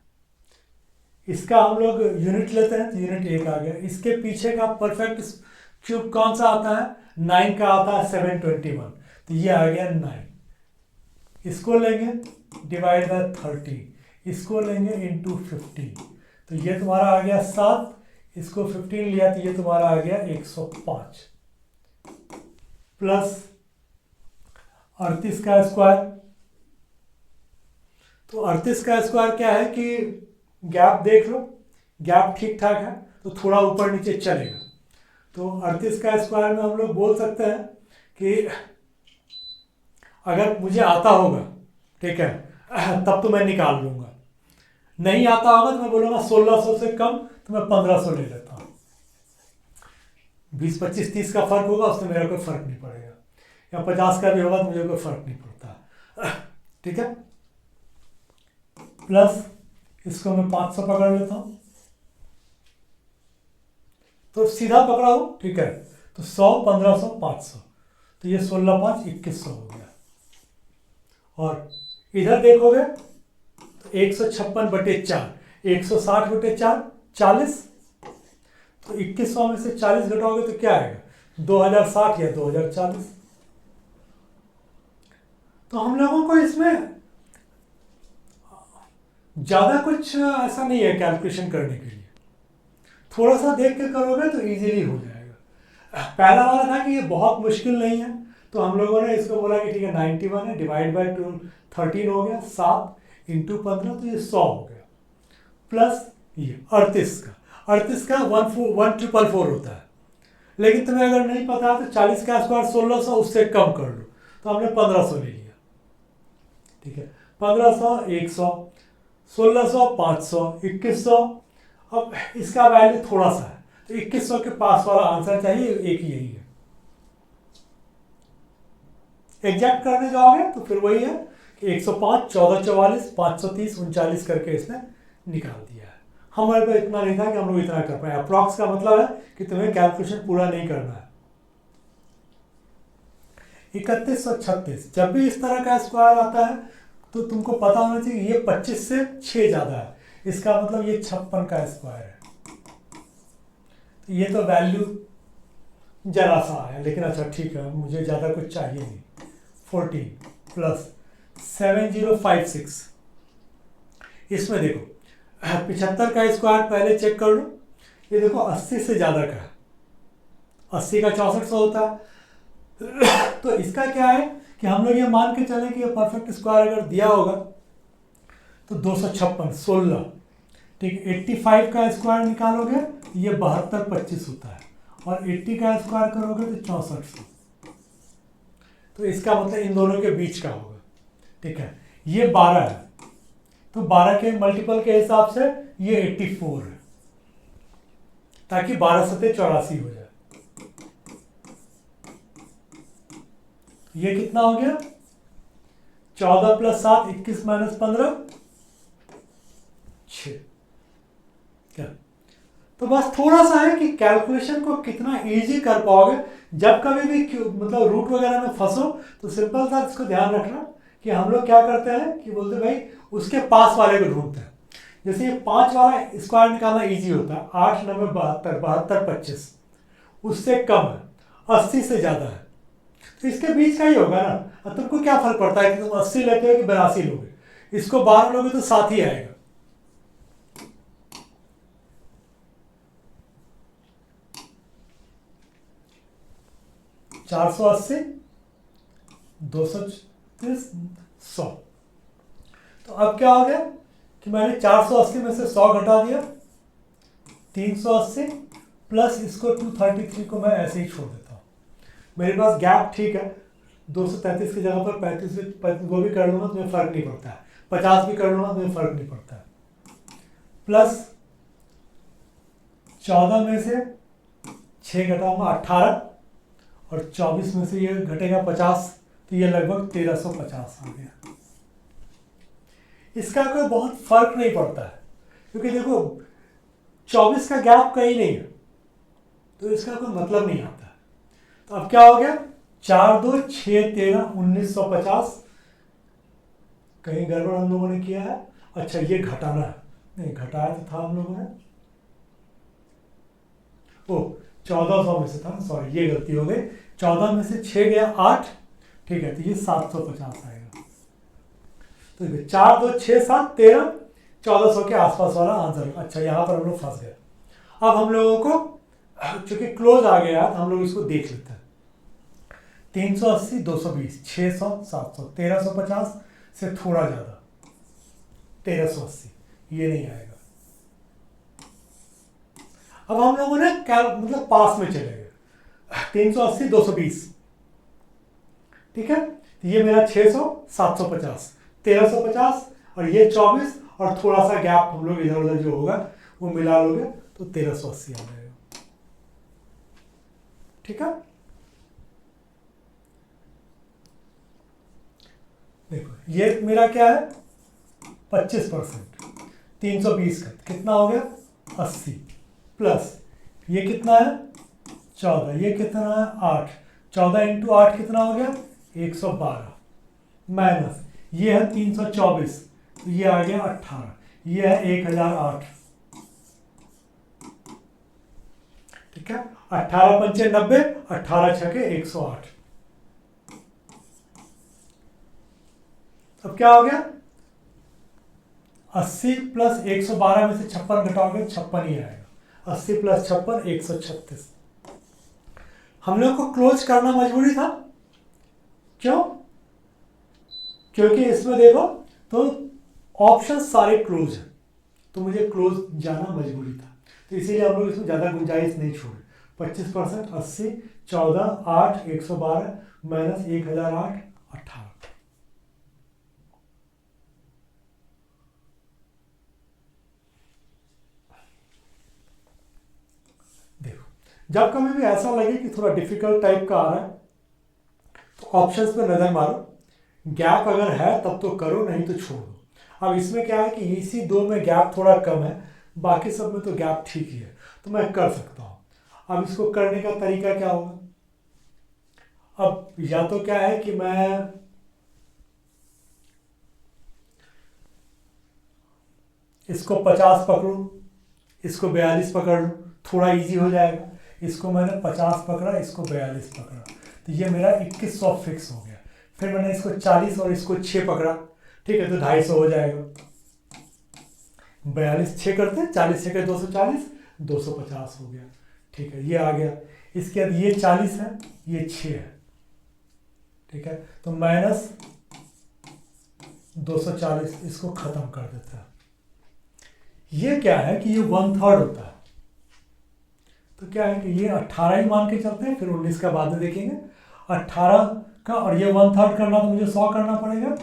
इसका हम लोग यूनिट लेते हैं तो यूनिट 1 आ गया। इसके पीछे का परफेक्ट क्यूब कौन सा आता है, 9 का आता है 721, तो ये आ गया 9। इसको लेंगे डिवाइड बाय 30, इसको लेंगे इंटू 15, तो ये तुम्हारा आ गया 7, इसको 15 लिया तो ये तुम्हारा आ गया 105। प्लस 38 का स्क्वायर। तो 38 का स्क्वायर क्या है कि गैप देख लो, गैप ठीक ठाक है तो थोड़ा ऊपर नीचे चलेगा। तो 38 का स्क्वायर में हम लोग बोल सकते हैं कि अगर मुझे आता होगा, ठीक है, तब तो मैं निकाल लूंगा, नहीं आता होगा तो मैं बोलूँगा 1600 से कम तो मैं 1500 ले लेता हूँ। 20, 25, 30 का फर्क होगा, उसमें मेरा कोई फर्क नहीं पड़ेगा, या 50 का भी होगा तो मुझे कोई फर्क नहीं पड़ता, ठीक है। प्लस इसको मैं 500 पकड़ लेता हूँ, तो सीधा पकड़ा हूँ, ठीक है। तो 100, 1500, 500, तो ये 16, 5, 2100 हो गया। और इधर देखोगे तो 156/4, 160/4, 40। तो 2100 में से 40 घटाओगे तो क्या आएगा, 2060 या 2040। तो हम लोगों को इसमें ज़्यादा कुछ ऐसा नहीं है कैलकुलेशन करने के लिए, थोड़ा सा देख के करोगे तो इजीली हो जाएगा। पहला वाला था कि ये बहुत मुश्किल नहीं है, तो हम लोगों ने इसको बोला कि ठीक है 91 है, डिवाइड बाई 2 13 हो गया, 7 × 15 तो ये 100 हो गया। प्लस ये 38 का 1444 होता है, लेकिन तुम्हें अगर नहीं पता है तो 40 का स्क्वायर 1600, उससे कम कर लो, तो हमने 1500 ले लिया, ठीक है। 1500, 100, 1600, 500, 2100। अब इसका वैल्यू थोड़ा सा है, तो 2100 के पास वाला आंसर चाहिए, एक ही यही है। एग्जैक्ट करने जाओगे तो फिर वही है कि 105, 1444, 530, 39 करके इसने निकाल दिया है। हमारे पास इतना नहीं था कि हम लोग इतना कर पाए। अप्रॉक्स का मतलब है कि तुम्हें कैलकुलेशन पूरा नहीं करना है। 3136, जब भी इस तरह का स्क्वायर आता है तो तुमको पता होना चाहिए ये 25 से 6 ज़्यादा है, इसका मतलब ये 56 का स्क्वायर है। तो ये तो वैल्यू जरा सा है, लेकिन अच्छा ठीक है, मुझे ज़्यादा कुछ चाहिए नहीं। 14 प्लस 7056, इसमें देखो 75 का स्क्वायर पहले चेक कर लो, ये देखो 80 से ज़्यादा का है, 80 का 6400 होता है। तो इसका क्या है कि हम लोग ये मान के चले कि ये परफेक्ट स्क्वायर अगर दिया होगा तो 256, 16, ठीक। 85 का स्क्वायर निकालोगे ये 7225 होता है, और 80 का स्क्वायर करोगे तो 6400। तो इसका मतलब इन दोनों के बीच का होगा, ठीक है। ये 12 है, तो 12 के मल्टीपल के हिसाब से ये 84 है, ताकि 12 सत्ते 84 हो जाए। ये कितना हो गया, 14 + 7, 21 - 15, 6। क्या, तो बस थोड़ा सा है कि कैलकुलेशन को कितना इजी कर पाओगे। जब कभी भी मतलब रूट वगैरह में फंसो तो सिंपल सा इसको ध्यान रखना कि हम लोग क्या करते हैं कि बोलते भाई उसके पास वाले को ढूंढते हैं। जैसे ये 5 वाला स्क्वायर निकालना इजी होता है, 8, 9, 72, 72, 25, उससे कम है, 80 से ज़्यादा है, तो इसके बीच का ही होगा ना। अब तुमको क्या फर्क पड़ता है कि तुम 80 लेते हो कि 82 लोगे, इसको 12 लोगे तो 7 ही आएगा। चार 480, 230, 100। तो अब क्या हो गया कि मैंने 480 में से 100 घटा दिया, 380, प्लस इसको 233 को मैं ऐसे ही छोड़ देता हूँ। मेरे पास गैप ठीक है, 233 की जगह पर 35 वो भी कर लूँगा तो मुझे फ़र्क नहीं पड़ता है, 50 भी कर लूँगा तो मुझे फ़र्क नहीं पड़ता है। प्लस 14 में से 6 घटाऊँगा 18, और 24 में से ये घटेगा 50, तो ये लगभग 1350 आ गया। इसका कोई बहुत फर्क नहीं पड़ता है, क्योंकि देखो 24 का गैप कहीं नहीं है, तो इसका कोई मतलब नहीं आता। तो अब क्या हो गया, 4, 2, 6, 13, 1950। कहीं गड़बड़ हम लोगों ने किया है। अच्छा ये घटाना है, नहीं घटाया तो था हम लोगों ने, ओ 1400 में से था, सॉरी ये गलती हो गई। 14 में से 6 गया 8, ठीक है, तो ये 750 आएगा। तो 4, 2, 6, 7, 13, 1400 के आसपास वाला आंसर। अच्छा यहाँ पर हम लोग फंस गए। अब हम लोगों को चूंकि क्लोज आ गया तो हम लोग इसको देख लेते हैं। 380, 220, 600, 700, 1350 से थोड़ा ज़्यादा 1380, ये नहीं आएगा। अब हम लोगों ने क्या मतलब पास में चले गए, 380, 220, ठीक है, तो ये मेरा 600, 750, 1350 और ये 24 और थोड़ा सा गैप हम लोग इधर उधर जो होगा वो मिला लोगे तो 1380 आ जाएगा, ठीक है। देखो ये मेरा क्या है 25%, 320 का कितना हो गया 80, प्लस ये कितना है 14, ये कितना है 8, 14 इंटू 8 कितना हो गया 112, माइनस ये है 324, तो ये आ गया 18, ये है 1008, ठीक है। 18 पंचे 90, 18 छके 108। अब क्या हो गया 80 प्लस 112 में से 56 घटाओगे 56 ही आएगा, 80 प्लस 56 136। हम लोग को क्लोज करना मजबूरी था, क्यों? क्योंकि इसमें देखो तो ऑप्शन सारे क्लोज हैं, तो मुझे क्लोज जाना मजबूरी था, तो इसीलिए हम लोग इसमें ज़्यादा गुंजाइश नहीं छोड़े। 25%, 80, 14, 8, 112 माइनस 1008, 18। देखो जब कभी भी ऐसा लगे कि थोड़ा डिफिकल्ट टाइप का आ रहा है तो ऑप्शंस पे नज़र मारो, गैप अगर है तब तो करो, नहीं तो छोड़ दो। अब इसमें क्या है कि इसी दो में गैप थोड़ा कम है, बाकी सब में तो गैप ठीक ही है, तो मैं कर सकता हूँ। अब इसको करने का तरीका क्या होगा, अब या तो क्या है कि मैं इसको 50 पकड़ूं, इसको 42 पकड़ लूँ, थोड़ा इजी हो जाएगा। इसको मैंने 50 पकड़ा, इसको 42 पकड़ा, तो ये मेरा 2100 फिक्स हो गया। फिर मैंने इसको 40 और इसको 6 पकड़ा, ठीक है, तो 250 हो जाएगा। 42 6 करते हैं, 40 6 के 240, 250 हो गया, ठीक है, ये आ गया। इसके बाद ये 40 है, ये 6 है, ठीक है, तो माइनस 240, इसको खत्म कर देते हैं। ये क्या है कि ये 1/3 होता है, तो क्या है कि ये 18 ही मान के चलते हैं, फिर 19 का बाद में देखेंगे। 18 का और ये 1/3 करना तो मुझे 100 करना पड़ेगा,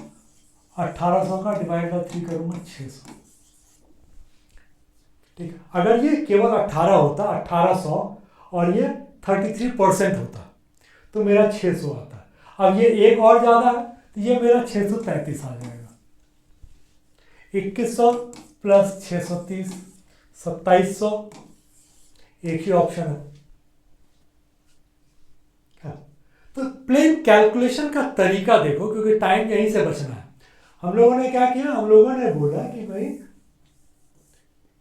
1800 का डिवाइड बाई 3 करूंगा 600, ठीक है। अगर ये केवल 18 होता, 1800 और ये 33% होता तो मेरा 600 आता। अब ये एक और ज़्यादा है तो ये मेरा 633 आ जाएगा। 2100 प्लस 630, 2700, एक ही ऑप्शन है। तो प्लेन कैलकुलेशन का तरीका देखो, क्योंकि टाइम यहीं से बचना है। हम लोगों ने क्या किया, हम लोगों ने बोला कि भाई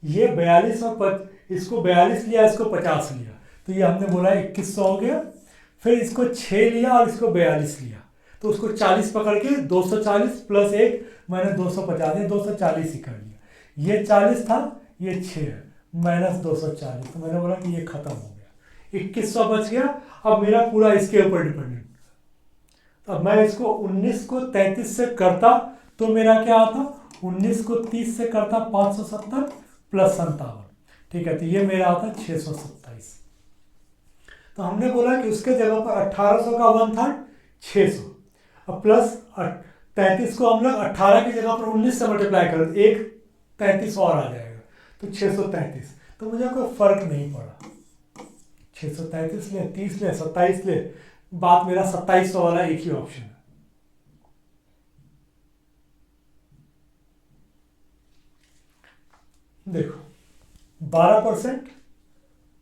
ये 42 और इसको 42 लिया, इसको 50 लिया, तो ये हमने बोला 2100 हो गया। फिर इसको 6 लिया और इसको 42 लिया, तो उसको 40 पकड़ के 240 प्लस 1 मैंने 250 है, 240 ही कर लिया। ये 40 था, ये 6 है, माइनस 240, तो मैंने बोला कि ये खत्म हो गया, 2100 बच गया। अब मेरा पूरा इसके ऊपर डिपेंडेंट, अब मैं इसको 19 को 33 से करता तो मेरा क्या आता, 19 को 30 से करता 570 प्लस 57, ठीक है, तो ये मेरा आता 627। तो हमने बोला कि उसके जगह पर 1800 का 1/3 600, अब प्लस 33 को हम लोग 18 की जगह पर 19 से मल्टीप्लाई कर, एक 33 और आ जाएगा, तो 633। तो मुझे कोई फर्क नहीं पड़ा, 633 ले, 30 ले, 27 ले, बात मेरा 2700 वाला एक ही ऑप्शन है। देखो 12%,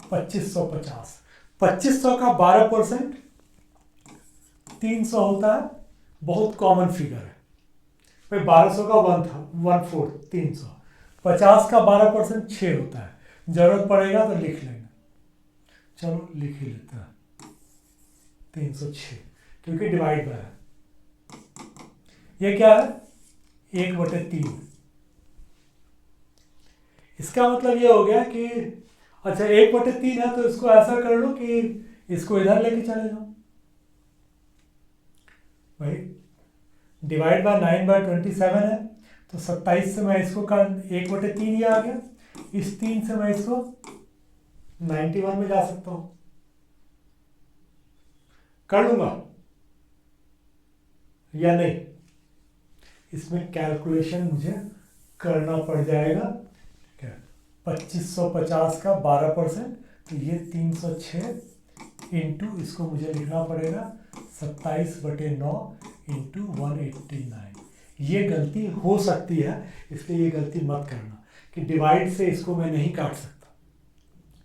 2550, 2500 का 12% 300 होता है, बहुत कॉमन फिगर है भाई। 1200 का 1/4 300, 50 का 12% 6 होता है, जरूरत पड़ेगा तो लिख लेंगे, चलो लिख ही लेते हैं 306, क्योंकि डिवाइड बाय है। ये क्या है 1/3, इसका मतलब ये हो गया कि अच्छा 1/3 है, तो इसको ऐसा कर लो कि इसको इधर लेके चले जाओ, भाई डिवाइड बाय 9/27 है, तो 27 से मैं इसको कर 1/3 ये आ गया, इस 3 से मैं इसको 91 में जा सकता हूं, कर लूंगा या नहीं, इसमें कैलकुलेशन मुझे करना पड़ जाएगा। ठीक है, 2550 का 12%, तो ये 306 इंटू इसको मुझे लिखना पड़ेगा 27/9 इंटू 189। ये गलती हो सकती है, इसलिए ये गलती मत करना कि डिवाइड से इसको मैं नहीं काट सकता।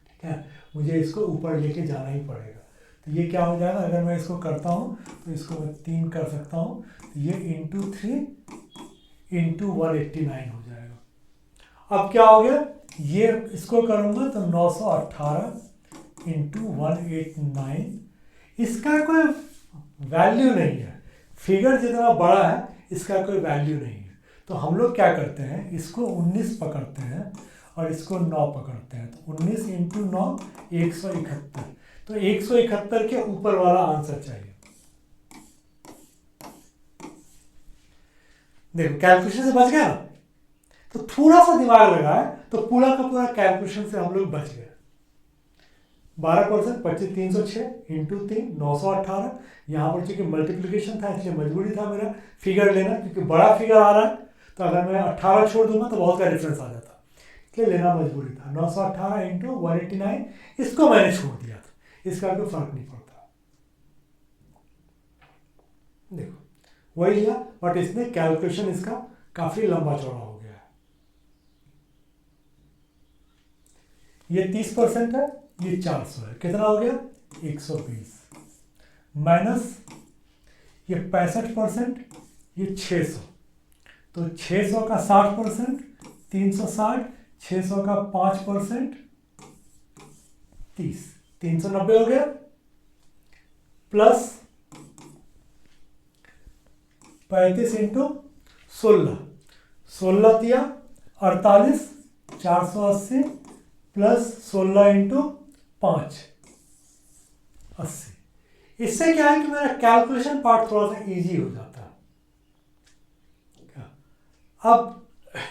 ठीक है, मुझे इसको ऊपर लेके जाना ही पड़ेगा। तो ये क्या हो जाएगा, अगर मैं इसको करता हूँ तो इसको मैं 3 कर सकता हूँ, तो ये इंटू 3 इंटू 189 हो जाएगा। अब क्या हो गया, ये इसको करूँगा तो 918 इंटू 189, इसका कोई वैल्यू नहीं है, फिगर जितना बड़ा है इसका कोई वैल्यू नहीं है। तो हम लोग क्या करते हैं, इसको 19 पकड़ते हैं और इसको 9 पकड़ते हैं, तो 19 इंटू 9 171, तो 171 के ऊपर वाला आंसर चाहिए। देखो कैलकुलेशन से बच गया ना, तो थोड़ा सा दिमाग लगाए तो पूरा का पूरा कैलकुलेशन से हम लोग बच गए। 12% 25 306 इंटू 3 918, यहाँ पर चूंकि मल्टीप्लिकेशन था इसलिए मजबूरी था मेरा फिगर लेना, क्योंकि बड़ा फिगर आ रहा है, तो अगर मैं 18 छोड़ दूंगा तो बहुत का डिफरेंस आ जाता, इसलिए लेना मजबूरी था। 918 इंटू 189, इसको मैंने छोड़ दिया था, इसका कोई फर्क नहीं पड़ता। देखो वही लिया, बट इसमें कैलकुलेशन इसका काफी लंबा चौड़ा हो गया है। ये 30% है, ये 400 है, कितना हो गया 120, माइनस ये 65%, ये 600, तो 600 का 60%, 360, 600 का 5%, 30, 390 हो गया, प्लस 35 इंटू 16, 16 दिया 48, 480 प्लस 16 इंटू 5 80। इससे क्या है कि मेरा कैलकुलेशन पार्ट थोड़ा सा इजी हो जाता है। अब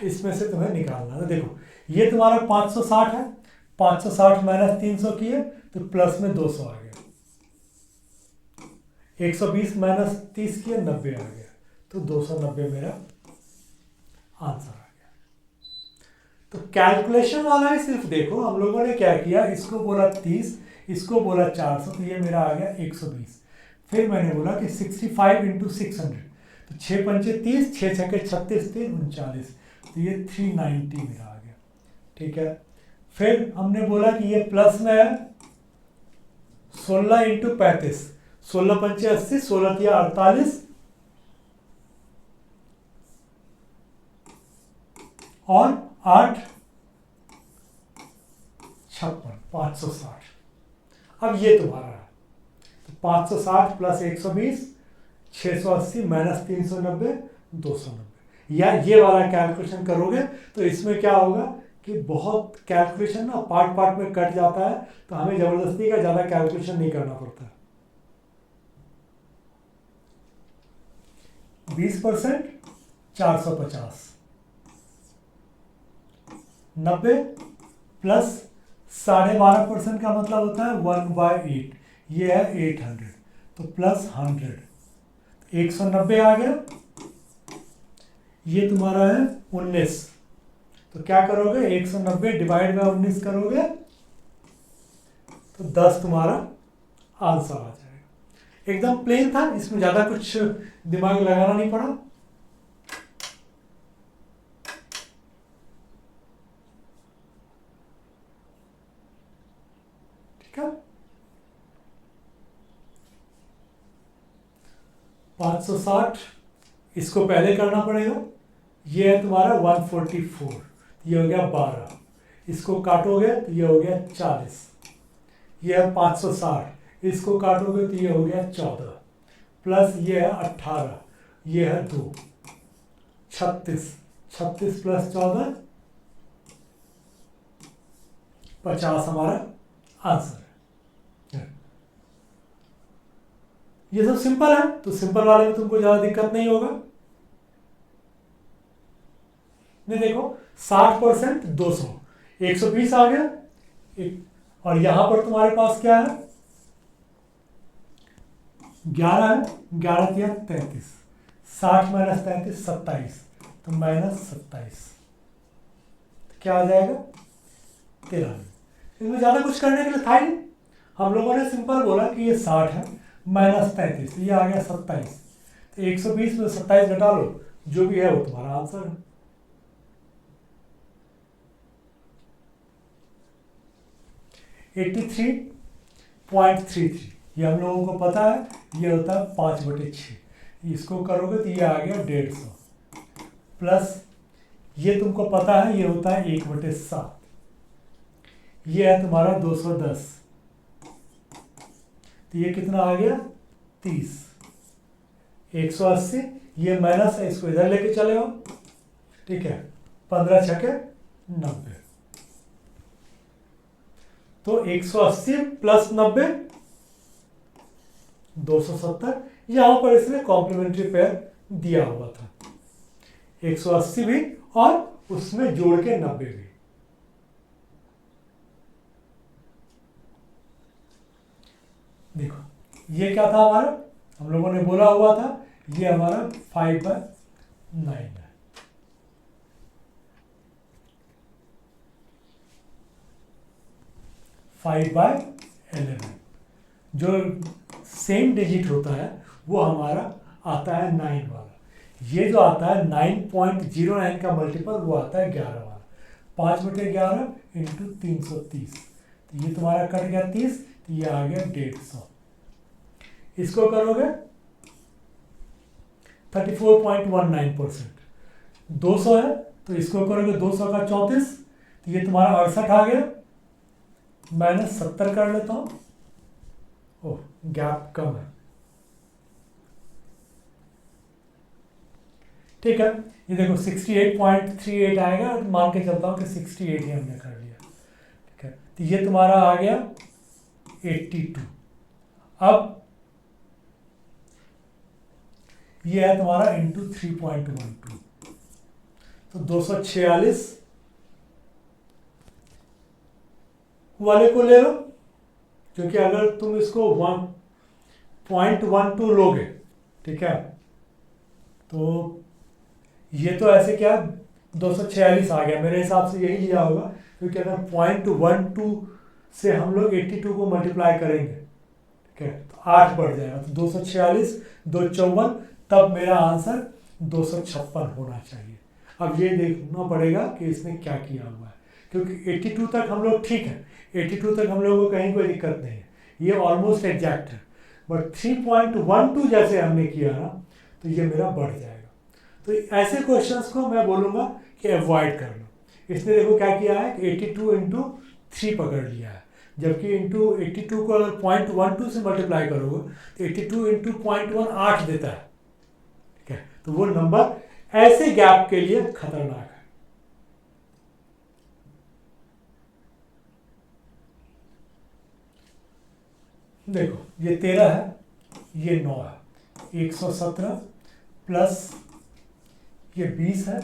इसमें से तुम्हें निकालना है, देखो ये तुम्हारा 560 है, 560 माइनस 300 किए तो प्लस में 200 आ गया, 120 माइनस 30 किए 90 आ गया, तो 290 मेरा आंसर आ गया। तो कैलकुलेशन वाला है, सिर्फ देखो हम लोगों ने क्या किया, इसको बोला 30, इसको बोला 400, तो ये मेरा आ गया 120। फिर मैंने बोला कि 65 इंटू 600, तो 6 पंचे 30, 6 छके 36, 3 39, तो ये 390 मेरा आ गया। ठीक है, फिर हमने बोला कि ये प्लस में है, 16 इंटू 35, 16 पंचे 80, 16 तिया 48 और 8 56, 560। अब ये तुम्हारा है, तो 560 प्लस 120, 680 माइनस 390, 290, या ये वाला कैलकुलेशन करोगे तो इसमें क्या होगा कि बहुत कैलकुलेशन ना पार्ट पार्ट में कट जाता है, तो हमें जबरदस्ती का ज़्यादा कैलकुलेशन नहीं करना पड़ता है। 20% 450, 90 प्लस 12.5% का मतलब होता है 1/8, ये है 800, तो प्लस 100, 190 आ गया। ये तुम्हारा है 19, तो क्या करोगे 190 डिवाइड बाय 19 करोगे तो 10 तुम्हारा आंसर आ जाएगा। एकदम प्लेन था, इसमें ज़्यादा कुछ दिमाग लगाना नहीं पड़ा। ठीक है, 560 इसको पहले करना पड़ेगा, ये है तुम्हारा 144, ये हो गया 12, इसको काटोगे तो ये हो गया 40, ये है 560, इसको काटोगे तो ये हो गया 14, प्लस ये है 18, ये है 2, 36, 36 प्लस 14 50 हमारा आंसर है। ये सब सिंपल है, तो सिंपल वाले में तुमको ज़्यादा दिक्कत नहीं होगा। नहीं देखो 60% 200, 120 आ गया और यहां पर तुम्हारे पास क्या है 11 है, 11 या 33, 60 माइनस 33 27, तो -27 क्या आ जाएगा 13। इसमें ज़्यादा कुछ करने के लिए था ही नहीं, हम लोगों ने सिंपल बोला कि ये 60 है -33, ये आ गया 27, तो 120 में 27 घटा लो, जो भी है वो तुम्हारा आंसर है। (83.33) ये हम लोगों को पता है, ये होता है 5/6। इसको करोगे तो ये आ गया 150, प्लस ये तुमको पता है ये होता है 1/7, ये है तुम्हारा 210, तो ये कितना आ गया 30, 180, ये माइनस है, इसको इधर लेके चले हो, ठीक है, 15 छके 90, तो 180 प्लस 90 270, यहां पर इसने कॉम्प्लीमेंट्री पेयर दिया हुआ था, 180 भी और उसमें जोड़ के 90 भी। देखो ये क्या था हमारा, हम लोगों ने बोला हुआ था ये हमारा 5/9 है। फाइव बाय 11 जो सेम डिजिट होता है वो हमारा आता है 9 वाला, ये जो आता है 9.09 का मल्टीपल वो आता है 11 वाला, 5/11 इंटू 330, तो ये तुम्हारा कट गया 30, तो ये आ गया 150, इसको करोगे 34.19%, 200 है तो इसको करोगे 200 का 34, तो ये तुम्हारा 68 आ गया, -70 कर लेता हूं, ओह गैप कम है, ठीक है, ये देखो 68.38 आएगा, मान के चलता हूं कि 68 ही हमने कर लिया, ठीक है, तो ये तुम्हारा आ गया 82। अब ये है तुम्हारा इंटू 3.12, तो 246 वाले को ले लो, क्योंकि अगर तुम इसको 1.12 लोगे, ठीक है, तो ये तो ऐसे क्या 246 आ गया, मेरे हिसाब से यही लिया होगा, क्योंकि अगर 0.12 से हम लोग 82 को मल्टीप्लाई करेंगे, ठीक है, तो 8 बढ़ जाएगा, तो 246 254, तब मेरा आंसर 256 होना चाहिए। अब ये देखना पड़ेगा कि इसने क्या किया हुआ है, क्योंकि 82 तक हम लोग ठीक है, 82 तक हम लोगों को कहीं कोई दिक्कत नहीं है, ये ऑलमोस्ट एग्जैक्ट है, बट 3.12 जैसे हमने किया ना, तो ये मेरा बढ़ जाएगा। तो ऐसे क्वेश्चंस को मैं बोलूँगा कि अवॉइड कर लो। इसने देखो क्या किया है, 82 इंटू 3 पकड़ लिया है, जबकि इंटू 82 को अगर 0.12 से मल्टीप्लाई करोगे तो 82 इंटू 0.1 8 देता है, ठीक है, तो वो नंबर ऐसे गैप के लिए खतरनाक है। देखो ये 13 है, ये 9 है, 117 प्लस ये 20 है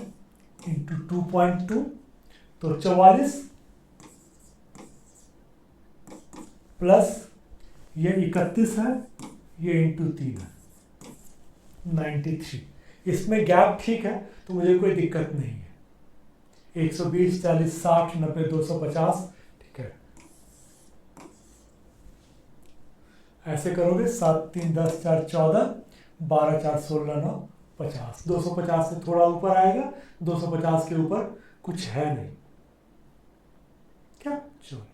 इंटू 2.2, तो 44 प्लस ये 31 है, ये इंटू 3 है, 93। इसमें गैप ठीक है, तो मुझे कोई दिक्कत नहीं है, 120 40 60 90 250, ठीक है, ऐसे करोगे 7 3 10 4 14 12 4 16 9 50, 250 से थोड़ा ऊपर आएगा, 250 के ऊपर कुछ है नहीं, क्या चलो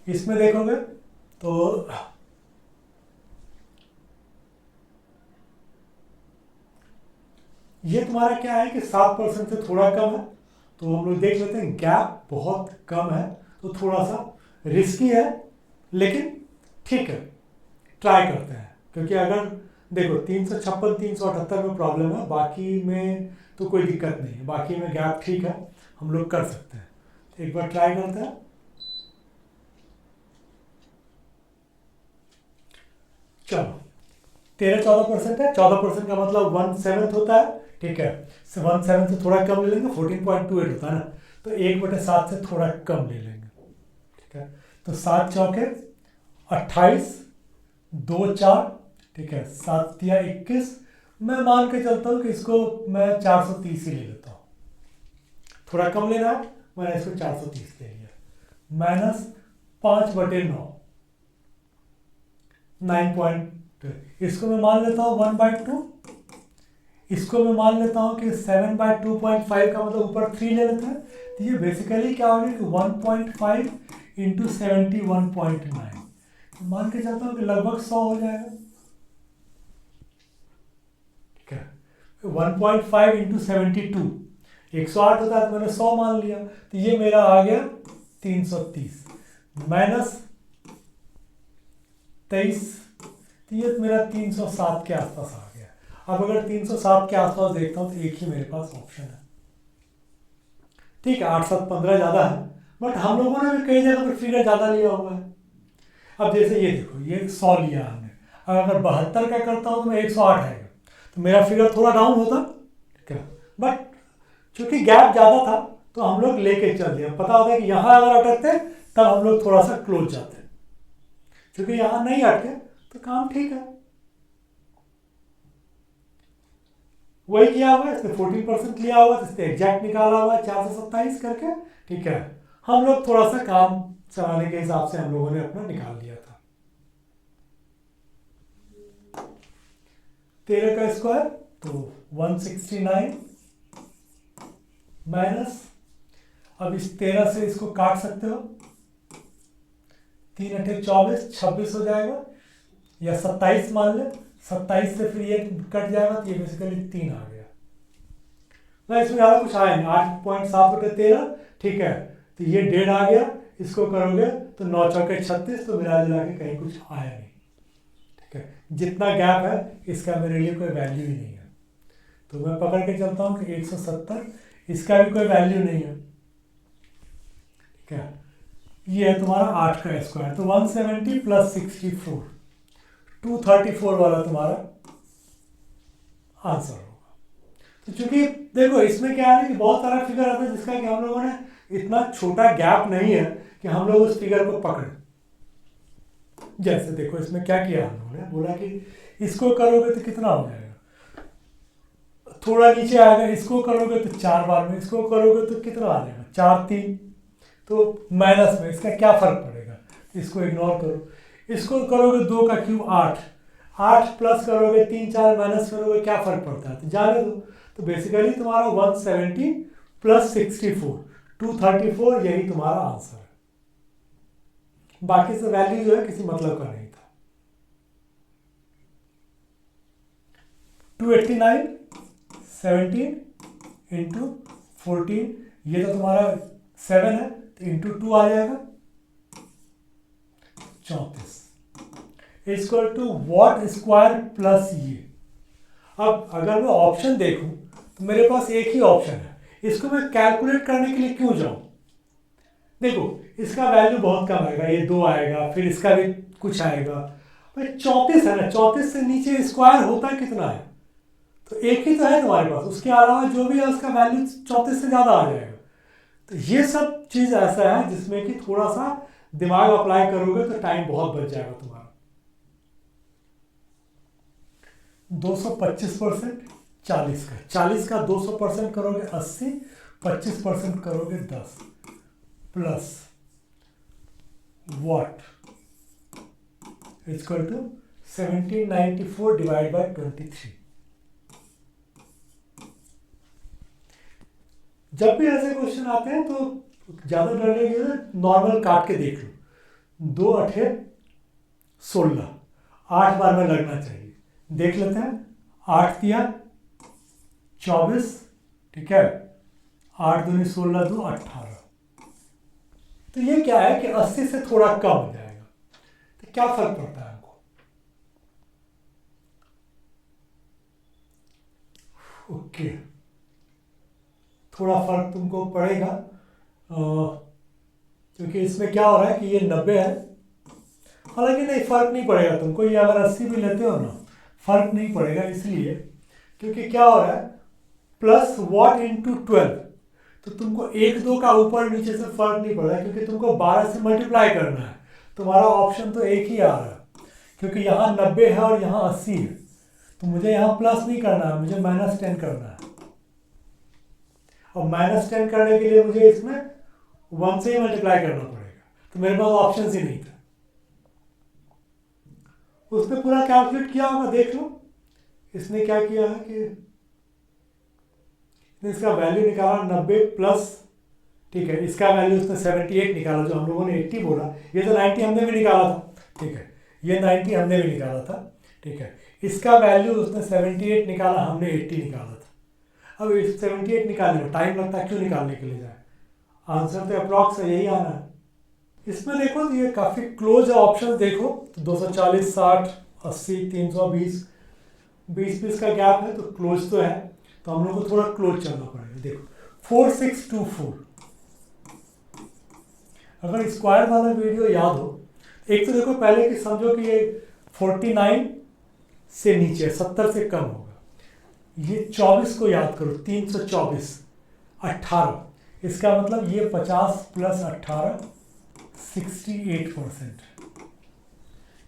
इसमें देखोगे तो ये तुम्हारा क्या है कि 7% से थोड़ा कम है, तो हम लोग देख लेते हैं, गैप बहुत कम है, तो थोड़ा सा रिस्की है, लेकिन ठीक है, ट्राई करते हैं, क्योंकि अगर देखो 356 378 में प्रॉब्लम है, बाकी में तो कोई दिक्कत नहीं है, बाकी में गैप ठीक है, हम लोग कर सकते हैं, एक बार ट्राई करते हैं। चलो 13-14% है, 14% का मतलब 1/7 होता है, ठीक है। 1/7 से थोड़ा कम ले लेंगे, 14.28 होता है ना, तो 1/7 से थोड़ा कम ले लेंगे, ठीक है। तो 7 चौके 28, 2 4, ठीक है, 7 या 21। मैं मान के चलता हूँ कि इसको मैं 430 ही ले लेता हूँ, थोड़ा कम लेना है, मैंने इसको 430 ले लिया। माइनस 5/9, 9.2, इसको मैं मान लेता हूँ 1/2, इसको मैं मान लेता हूँ कि 7/2.5 का मतलब ऊपर 3 ले लेते हैं, तो ये बेसिकली क्या हो गया कि 1.5 इंटू 71.9, तो मान के चलता हूँ कि लगभग 100 हो जाएगा, ठीक है। 1.5 इंटू 72 108 होता है, तो मैंने 100 मान लिया, तो ये मेरा आ गया 330 माइनस 23, तो ये मेरा 307 के आसपास आ गया। अब अगर 307 के आसपास देखता हूँ तो एक ही मेरे पास ऑप्शन है, ठीक है। 8 7 15 ज़्यादा है, बट हम लोगों ने भी कई जगह पर फिगर ज़्यादा लिया हुआ है। अब जैसे ये देखो, ये 100 लिया हमने, अगर 72 का करता हूँ तो मैं 108 आएगा, तो मेरा फिगर थोड़ा डाउन होता, ठीक है। बट चूंकि गैप ज़्यादा था तो हम लोग लेके चल दिए, पता होता है कि यहाँ अगर अटकते तब हम लोग थोड़ा सा क्लोज जाते, क्योंकि यहाँ नहीं अटके तो काम ठीक है। वही किया हुआ है, इसने 14% लिया हुआ है, तो इसने एग्जैक्ट निकाला हुआ है 427 करके, ठीक है। हम लोग थोड़ा सा काम चलाने के हिसाब से हम लोगों ने अपना निकाल लिया था। 13 का स्क्वायर तो 169 माइनस, अब इस 13 से इसको काट सकते हो, 3 8 24, 26 हो जाएगा, या 27 मान ले, 27 से फिर ये कट जाएगा, तो ये बेसिकली 3 आ गया ना, इसमें ज़्यादा कुछ आया नहीं, 8.7/13, ठीक है। तो ये 1.5 आ गया, इसको करोगे तो 9 चौके 36, तो मिला जुला के कहीं कुछ आया नहीं, ठीक है। जितना गैप है इसका मेरे लिए कोई वैल्यू ही नहीं है, तो मैं पकड़ के चलता हूँ कि 170, इसका भी कोई वैल्यू नहीं है, ठीक है। ये है तुम्हारा 8 का स्क्वायर, तो 170 प्लस 64, 234 वाला तुम्हारा आंसर होगा। तो चूंकि देखो इसमें क्या है कि बहुत सारा फिगर आता है जिसका कि हम लोगों ने इतना छोटा गैप नहीं है कि हम लोग उस फिगर को पकड़े। जैसे देखो इसमें क्या किया हम लोगों ने, बोला कि इसको करोगे तो कितना हो जाएगा, थोड़ा नीचे आएगा, इसको करोगे तो 4 बार में, इसको करोगे तो कितना आ जाएगा 4 3, तो माइनस में इसका क्या फर्क पड़ेगा, इसको इग्नोर करो। इसको करोगे 2 का क्यूब 8, 8 प्लस करोगे 3 4 माइनस करोगे, क्या फर्क पड़ता है, तो जाने दो। तो बेसिकली तुम्हारा 170 प्लस 64 234, यही तुम्हारा आंसर है। बाकी से वैल्यू जो है किसी मतलब का नहीं था। 289 17 इंटू 14, ये तो तुम्हारा 7 है, तो इंटू 2 आ जाएगा 34, equal to what square plus ये। अब अगर मैं ऑप्शन देखूं तो मेरे पास एक ही ऑप्शन है, इसको मैं कैलकुलेट करने के लिए क्यों जाऊं। देखो इसका वैल्यू बहुत कम आएगा, ये 2 आएगा, फिर इसका भी कुछ आएगा, भाई 34 है ना, 34 से नीचे स्क्वायर होता कितना है, तो एक ही तो है तुम्हारे पास, उसके अलावा जो भी है उसका वैल्यू 34 से ज़्यादा आ जाएगा। तो ये सब चीज़ ऐसा है जिसमें कि थोड़ा सा दिमाग अप्लाई करोगे तो टाइम बहुत बच जाएगा तुम्हारा। 225% 40 का 200% करोगे 80, 25% करोगे 10, plus what equal to 1794 divide by 23। जब भी ऐसे क्वेश्चन आते हैं तो ज़्यादा डरने के लिए नॉर्मल काट के देख लो, 2 8 16, 8 बार में लगना चाहिए, देख लेते हैं। 8 दिया 24, ठीक है, 8 दूनी 16 2 18, तो ये क्या है कि 80 से थोड़ा कम हो जाएगा, तो क्या फर्क पड़ता है हमको, ओके थोड़ा फर्क तुमको पड़ेगा, क्योंकि इसमें क्या हो रहा है कि ये 90 है, हालांकि नहीं, फर्क नहीं पड़ेगा तुमको, ये अगर 80 भी लेते हो ना फर्क नहीं पड़ेगा, इसलिए क्योंकि क्या हो रहा है प्लस वॉट इंटू 12, तो तुमको 1-2 का ऊपर नीचे से फर्क नहीं पड़ रहा है, क्योंकि तुमको 12 से मल्टीप्लाई करना है। तुम्हारा ऑप्शन तो एक ही आ रहा है, क्योंकि यहाँ 90 है और यहाँ 80 है, तो मुझे यहाँ प्लस नहीं करना है, मुझे -10 करना है। और -10 करने के लिए मुझे इसमें 1 से ही मल्टीप्लाई करना पड़ेगा, तो मेरे पास ऑप्शन ही नहीं था। उसने पूरा कैलकुलेट किया होगा, देख लो इसने क्या किया है कि इसका वैल्यू निकाला 90 प्लस, ठीक है, इसका वैल्यू उसने 78 निकाला, जो हम लोगों ने 80 बोला, ये तो 90 हमने भी निकाला था, ठीक है, ये 90 हमने भी निकाला था, ठीक है, इसका वैल्यू उसने 78 निकाला, हमने 80 निकाला था। अब 78 निकालने में टाइम लगता है, क्यों निकालने के लिए जाए, आंसर तो अप्रॉक्स यही आना है। इसमें देखो तो ये काफ़ी क्लोज ऑप्शन, देखो तो 240, 60, 80, 320, 20 का गैप है, तो क्लोज तो है, तो हम लोग को थोड़ा क्लोज चलना पड़ेगा। देखो 4624, अगर स्क्वायर वाला वीडियो याद हो, एक तो देखो पहले कि समझो कि ये 49 से नीचे 70 से कम होगा, ये 24 को याद करो, 324, 18, इसका मतलब ये 50 प्लस 18 68%,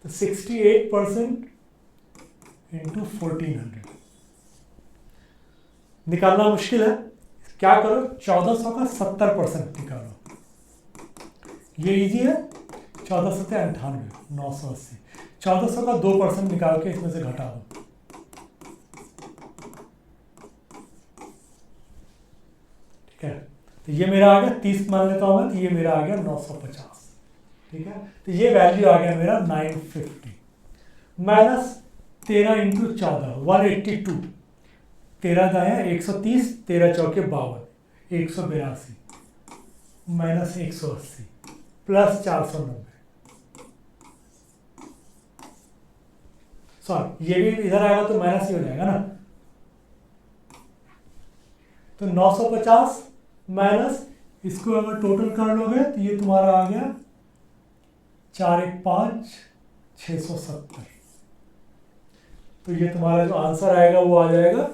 तो 68% इंटू 1400 निकालना मुश्किल है, क्या करो 1400 का 70% निकालो, ये इजी है, 1400 से 98, 980, 1400 का 2% निकाल के इसमें से घटा दो, ठीक है, तो ये मेरा आ गया 30 मान लेता हूँ मैं, तो ये मेरा आ गया 950, ठीक है, तो ये वैल्यू आ गया मेरा 950 माइनस 13 इंटू 14 182, 13 दाया 130, 13 चौके 52, 182 माइनस 180 प्लस 490, सॉरी ये भी इधर आएगा तो माइनस ही हो जाएगा ना, तो 950 माइनस इसको अगर टोटल कर लोगे तो ये तुम्हारा आ गया 415 670, तो ये तुम्हारा जो आंसर आएगा वो आ जाएगा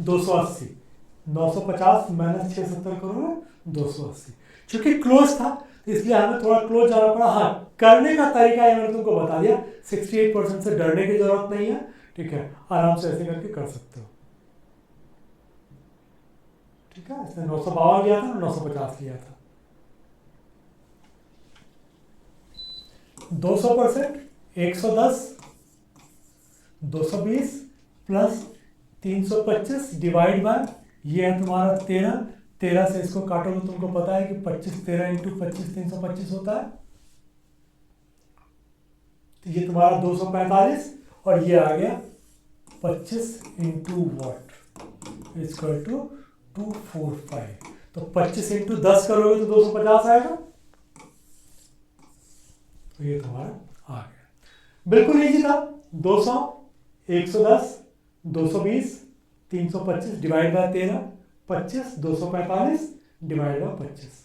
280, 950 माइनस 670 करोगे 280, चूंकि क्लोज था तो इसलिए हमें थोड़ा क्लोज जाना पड़ा। हाँ, करने का तरीका ये मैंने तुमको बता दिया, 68% से डरने की जरूरत नहीं है, ठीक है, आराम से ऐसे करके कर सकते हो, ठीक है, इसने 952 लिया था, 950 लिया था, 200%, 110, 220 प्लस 325 डिवाइड बाय, ये है तुम्हारा 13, 13 से इसको काटोगे, तुमको पता है कि 25, 13 इंटू 25 325 होता है, तो ये तुम्हारा 245, और ये आ गया 25 इंटू वॉट इक्वल टू 245, तो 25 इंटू 10 करोगे तो 250 आएगा, तो ये तुम्हारा आ गया, बिल्कुल इजी था। 200, 110, 220, 325 डिवाइड बाय 13, 25, 245 डिवाइड बाय 25,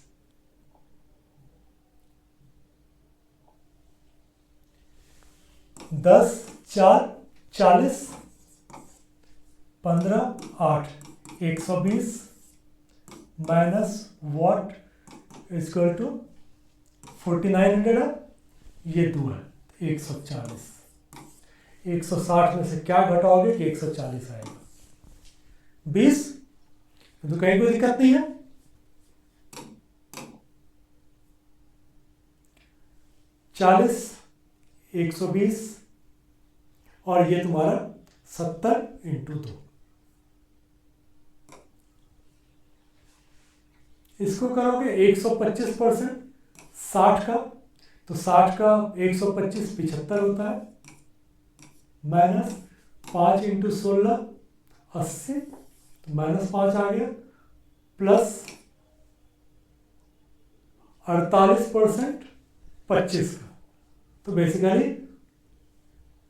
दस 4 40, 15 8, 120 माइनस वॉट इक्वल टू 4900 है, ये 2 है 140, 160 में से क्या घटाओगे कि 140 आएगा, 20, तो कहीं कोई दिक्कत नहीं है, 40, 120 और ये तुम्हारा 70 इंटू 2, इसको करोगे 125%, 60 का, तो 60 का 125 75 होता है, माइनस 5 इंटू 16 80, तो -5 आ गया, प्लस 48% 25 का, तो बेसिकली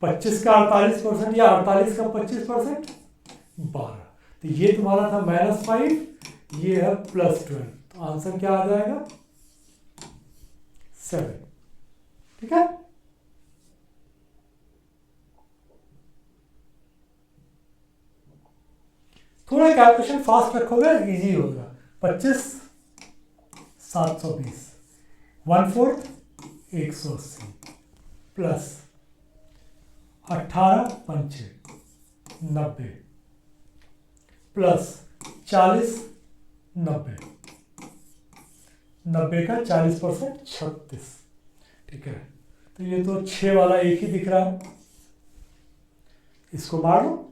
25 का 48% या 48 का 25% 12, तो ये तुम्हारा था -5, ये है +12, तो आंसर क्या आ जाएगा 7। ठीक है। थोड़ा कैलकुलेशन फास्ट रखोगे इजी होगा। 25 720 1/4 180 प्लस 18 पंचे 90 प्लस 40 90 90 का 40% 36। ठीक है, तो ये तो 6 वाला एक ही दिख रहा है, इसको मार लो।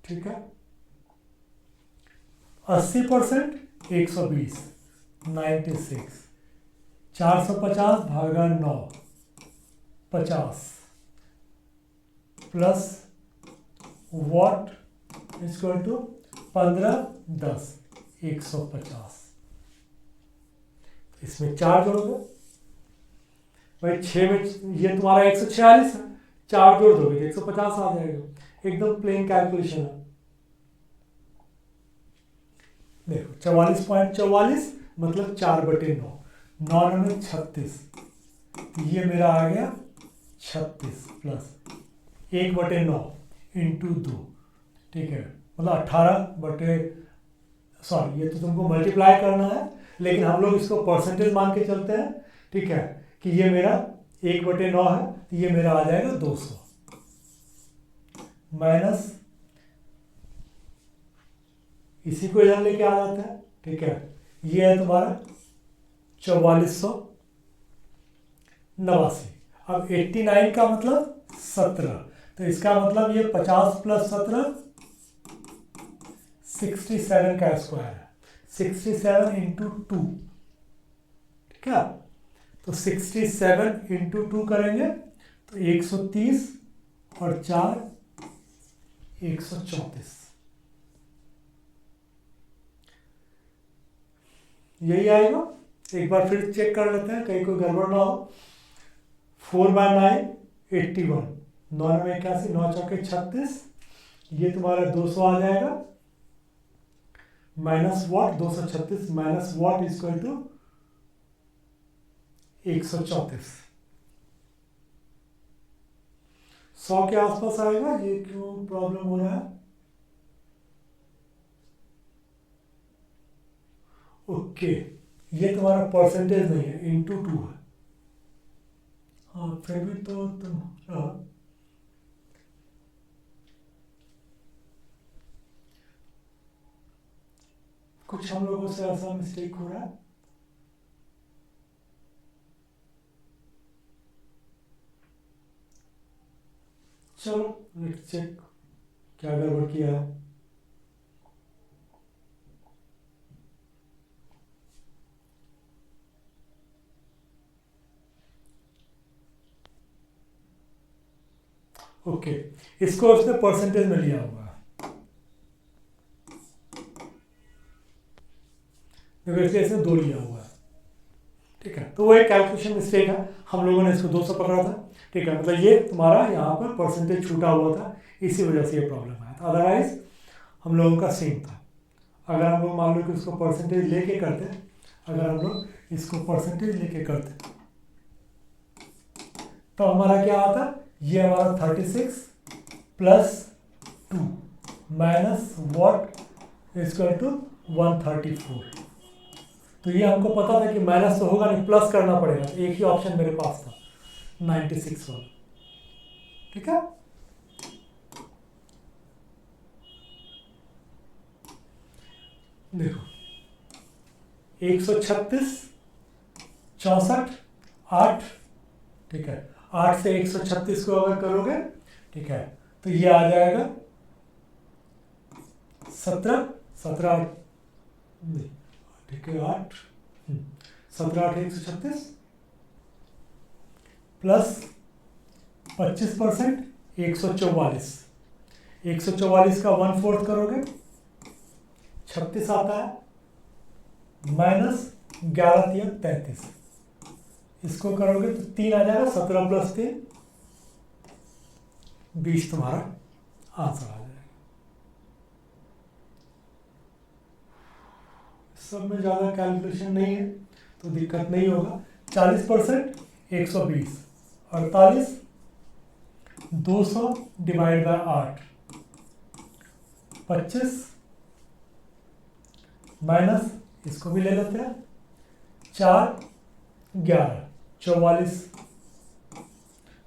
ठीक है, 80% 120 96 450 भागा 9 50 प्लस वॉट इक्वल टू 15 10 150। इसमें 4 जोड़ोगे भाई, 6 में ये तुम्हारा 146 है, 4 जोड़ दोगे तो 150 आ जाएगा। एकदम प्लेन कैलकुलेशन है। देखो 44.44 मतलब 4/9 9 में 36, ये मेरा आ गया 36 प्लस 1/9 इंटू 2। ठीक है, मतलब 18 सॉरी ये तो तुमको मल्टीप्लाई करना है, लेकिन हम लोग इसको परसेंटेज मान के चलते हैं। ठीक है, कि ये मेरा 1/9 है, तो ये मेरा आ जाएगा 200 माइनस इसी को इधर लेके आ जाता है। ठीक है, ये है तुम्हारा 4489। अब 89 का मतलब 17, तो इसका मतलब ये 50 प्लस 17 67 का स्क्वायर है, 67 इंटू 2। ठीक है, तो 67 इंटू 2 करेंगे तो 130 और 4 134। यही आएगा। एक बार फिर चेक कर लेते हैं कहीं कोई गड़बड़ ना हो। 4/9 81 9 में 81 9 चौके 36, ये तुम्हारा 200 आ जाएगा minus what 236 minus what equal to 134। 100 के आसपास आएगा। ये क्यों प्रॉब्लम हो रहा है? ओके, ये तुम्हारा परसेंटेज नहीं है, इंटू 2 है। हाँ फिर भी तो तुम्हारा कुछ हम लोगों से ऐसा मिस्टेक हो रहा है। चलो लेट्स चेक क्या गड़बड़ किया है। ओके, इसको उसने परसेंटेज में लिया हुआ है, इसलिए इसने 2 लिया हुआ है। ठीक है, तो वो एक कैलकुलेशन मिस्टेक है, हम लोगों ने इसको 200 पकड़ा था। ठीक है, मतलब ये तुम्हारा यहाँ पर परसेंटेज छूटा हुआ था, इसी वजह से ये प्रॉब्लम आया था। अदरवाइज हम लोगों का सेम था। अगर हम लोग मान लो कि उसको परसेंटेज लेके करते, अगर हम लोग इसको परसेंटेज लेके करते तो हमारा क्या आता, ये हमारा 36 plus 2 minus what equal to 134। तो ये हमको पता था कि माइनस तो होगा नहीं, प्लस करना पड़ेगा, तो एक ही ऑप्शन मेरे पास था 96 वाला। ठीक है, देखो 136 64 8। ठीक है, 8 से 136 को अगर करोगे, ठीक है, तो ये आ जाएगा 17 17 नहीं, ठीक है 8 17 8 136 प्लस 25% 144। 144 का 1/4 करोगे 36 आता है, माइनस 11 3 33। इसको करोगे तो 3 आ जाएगा, 17 प्लस 3 20 तुम्हारा आंसर आ जाएगा। सब में ज़्यादा कैलकुलेशन नहीं है, तो दिक्कत नहीं होगा। 40% 120, 48 200 डिवाइड बाय 8 25 माइनस इसको भी ले लेते हैं 4 11 44।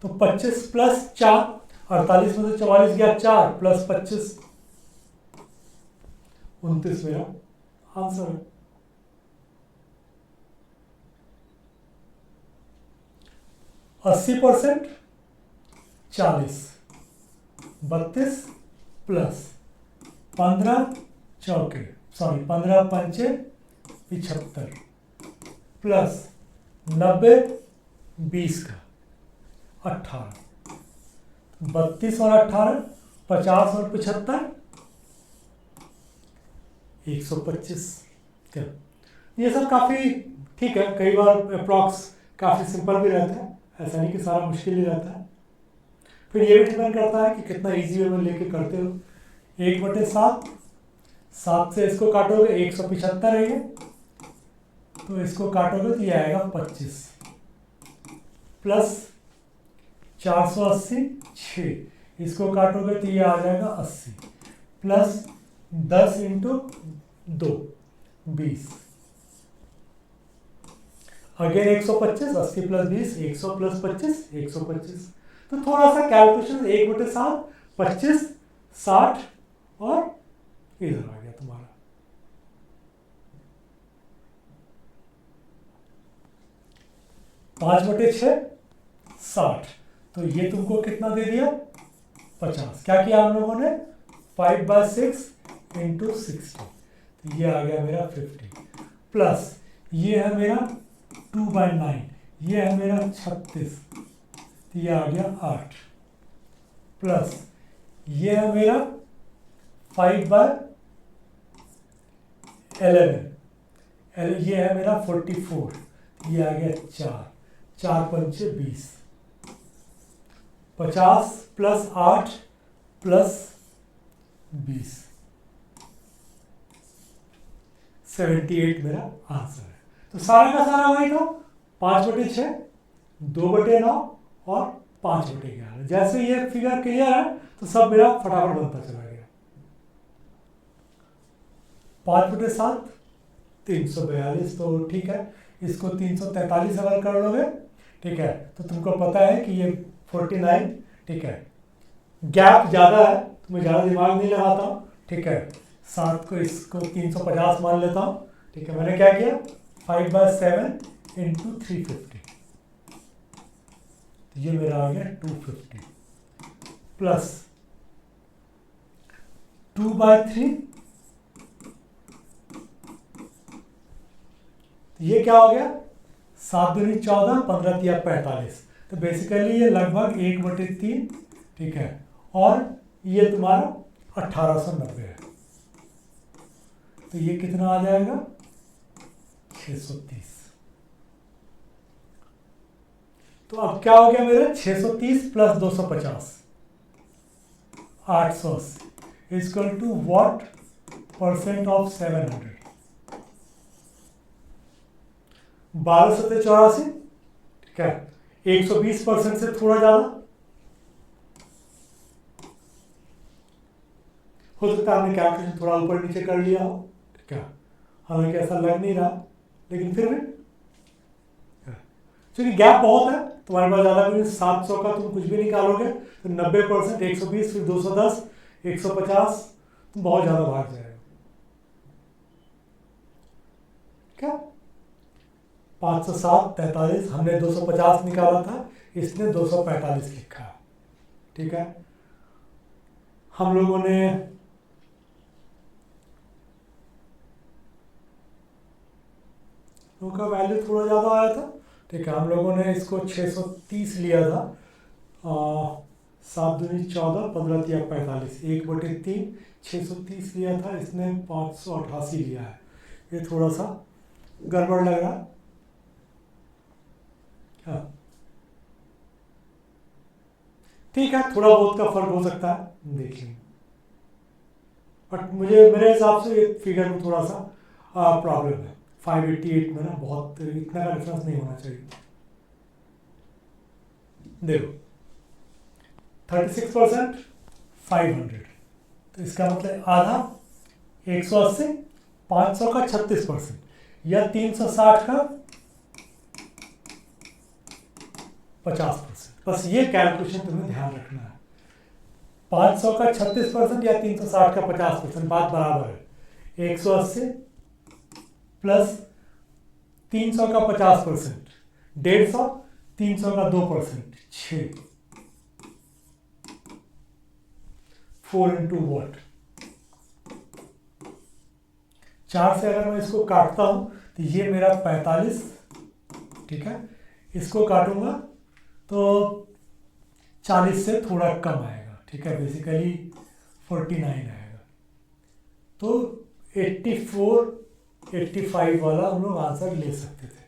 तो 25 प्लस 4, 48 में से 44 गया 4 प्लस 25 29 मेरा आंसर है। अस्सी परसेंट 40, 32 प्लस 15 चौके 15 पंचे 75 प्लस 90 20 का 18, 32 और 18 50 और 75 125। क्या ये सब काफ़ी ठीक है। कई बार अप्रॉक्स काफ़ी सिंपल भी रहता है, ऐसा नहीं कि सारा मुश्किल ही रहता है। फिर ये भी डिपेंड करता है कि कितना इजी वे में लेके करते हो। 1/7, 7 से इसको काटोगे 175 है ये, तो इसको काटोगे तो ये आएगा 25 प्लस 480 6, इसको काटोगे तो ये आ जाएगा 80 plus 10 into 2 20, again 125, 80 plus 20 100 plus 25 125। तो थोड़ा सा कैलकुलेशन 1/7 25 60 और इधर आ गया तुम्हारा। पांच बटे 6 60, तो ये तुमको कितना दे दिया 50। क्या किया हम लोगों ने 5/6 इंटू 60, तो ये आ गया मेरा 50 प्लस ये है मेरा 2/9, ये है मेरा 36, तो ये आ गया 8 प्लस ये है मेरा 5/11, ये है मेरा 44, ये आ गया 4 4 पंचे 20, 50 प्लस 8 प्लस 20 78 मेरा आंसर है। तो सारा का सारा वही था 5/6 2/9 और 5/11। जैसे ये फिगर क्लियर है तो सब मेरा फटाफट बनता चला गया। 5/7 342, तो ठीक है, इसको 343 अगर कर लोगे ठीक है तो तुमको पता है कि ये 49 ठीक है। गैप ज़्यादा है तो मैं ज़्यादा दिमाग नहीं लगाता हूँ ठीक है। 7 को इसको 350 मान लेता हूँ ठीक है। मैंने क्या किया 5/7 इंटू 350, तो ये मेरा आ गया 250 प्लस 2/3, ये क्या हो गया 7 दूनी 14 15 तिया 45, तो बेसिकली ये लगभग 1/3 ठीक है। और ये तुम्हारा 1890 है, तो ये कितना आ जाएगा 630। तो अब क्या हो गया मेरे 630 plus 250 880 equal to what percent of 700 1284 ठीक है। 120% से थोड़ा ज्यादा हो सकता है, हमने कैलकुलेशन थोड़ा ऊपर नीचे कर लिया हो ठीक है। हालांकि ऐसा लग नहीं रहा लेकिन फिर भी क्योंकि गैप बहुत है तुम्हारे पास ज़्यादा भी 700 का तुम कुछ भी निकालोगे तो 90% 120 फिर 210 150 तुम बहुत ज़्यादा भाग जाएगा क्या। 507 43, हमने 250 निकाला था, इसने 245 लिखा ठीक है। हम लोगों ने का वैल्यू थोड़ा ज़्यादा आया था ठीक है। हम लोगों ने इसको 630 लिया था, 7 दूनी 14 15 तिया 45 1/3 630 लिया था, इसने 588 लिया है। ये थोड़ा सा गड़बड़ लग रहा है क्या। ठीक है, थोड़ा बहुत का फर्क हो सकता है देखिए, बट मुझे मेरे हिसाब से ये फिगर में थोड़ा सा प्रॉब्लम है। 588 में ना बहुत इतना का डिफरेंस नहीं होना चाहिए। देखो 36% 500, तो इसका मतलब आधा 180, 500 का 36% या 360 का 50%। बस ये कैलकुलेशन तुम्हें ध्यान रखना है। 500 का 36% या 360 का 50%, बात बराबर है। 180 प्लस 300 का 50%, 150, 300 का 2%, 6, 4 इंटू वॉट। 4 से अगर मैं इसको काटता हूं तो ये मेरा 45, ठीक है। इसको काटूंगा तो 40 से थोड़ा कम आएगा, ठीक है, बेसिकली 49 आएगा। तो 84, 85 वाला हम लोग आंसर ले सकते थे।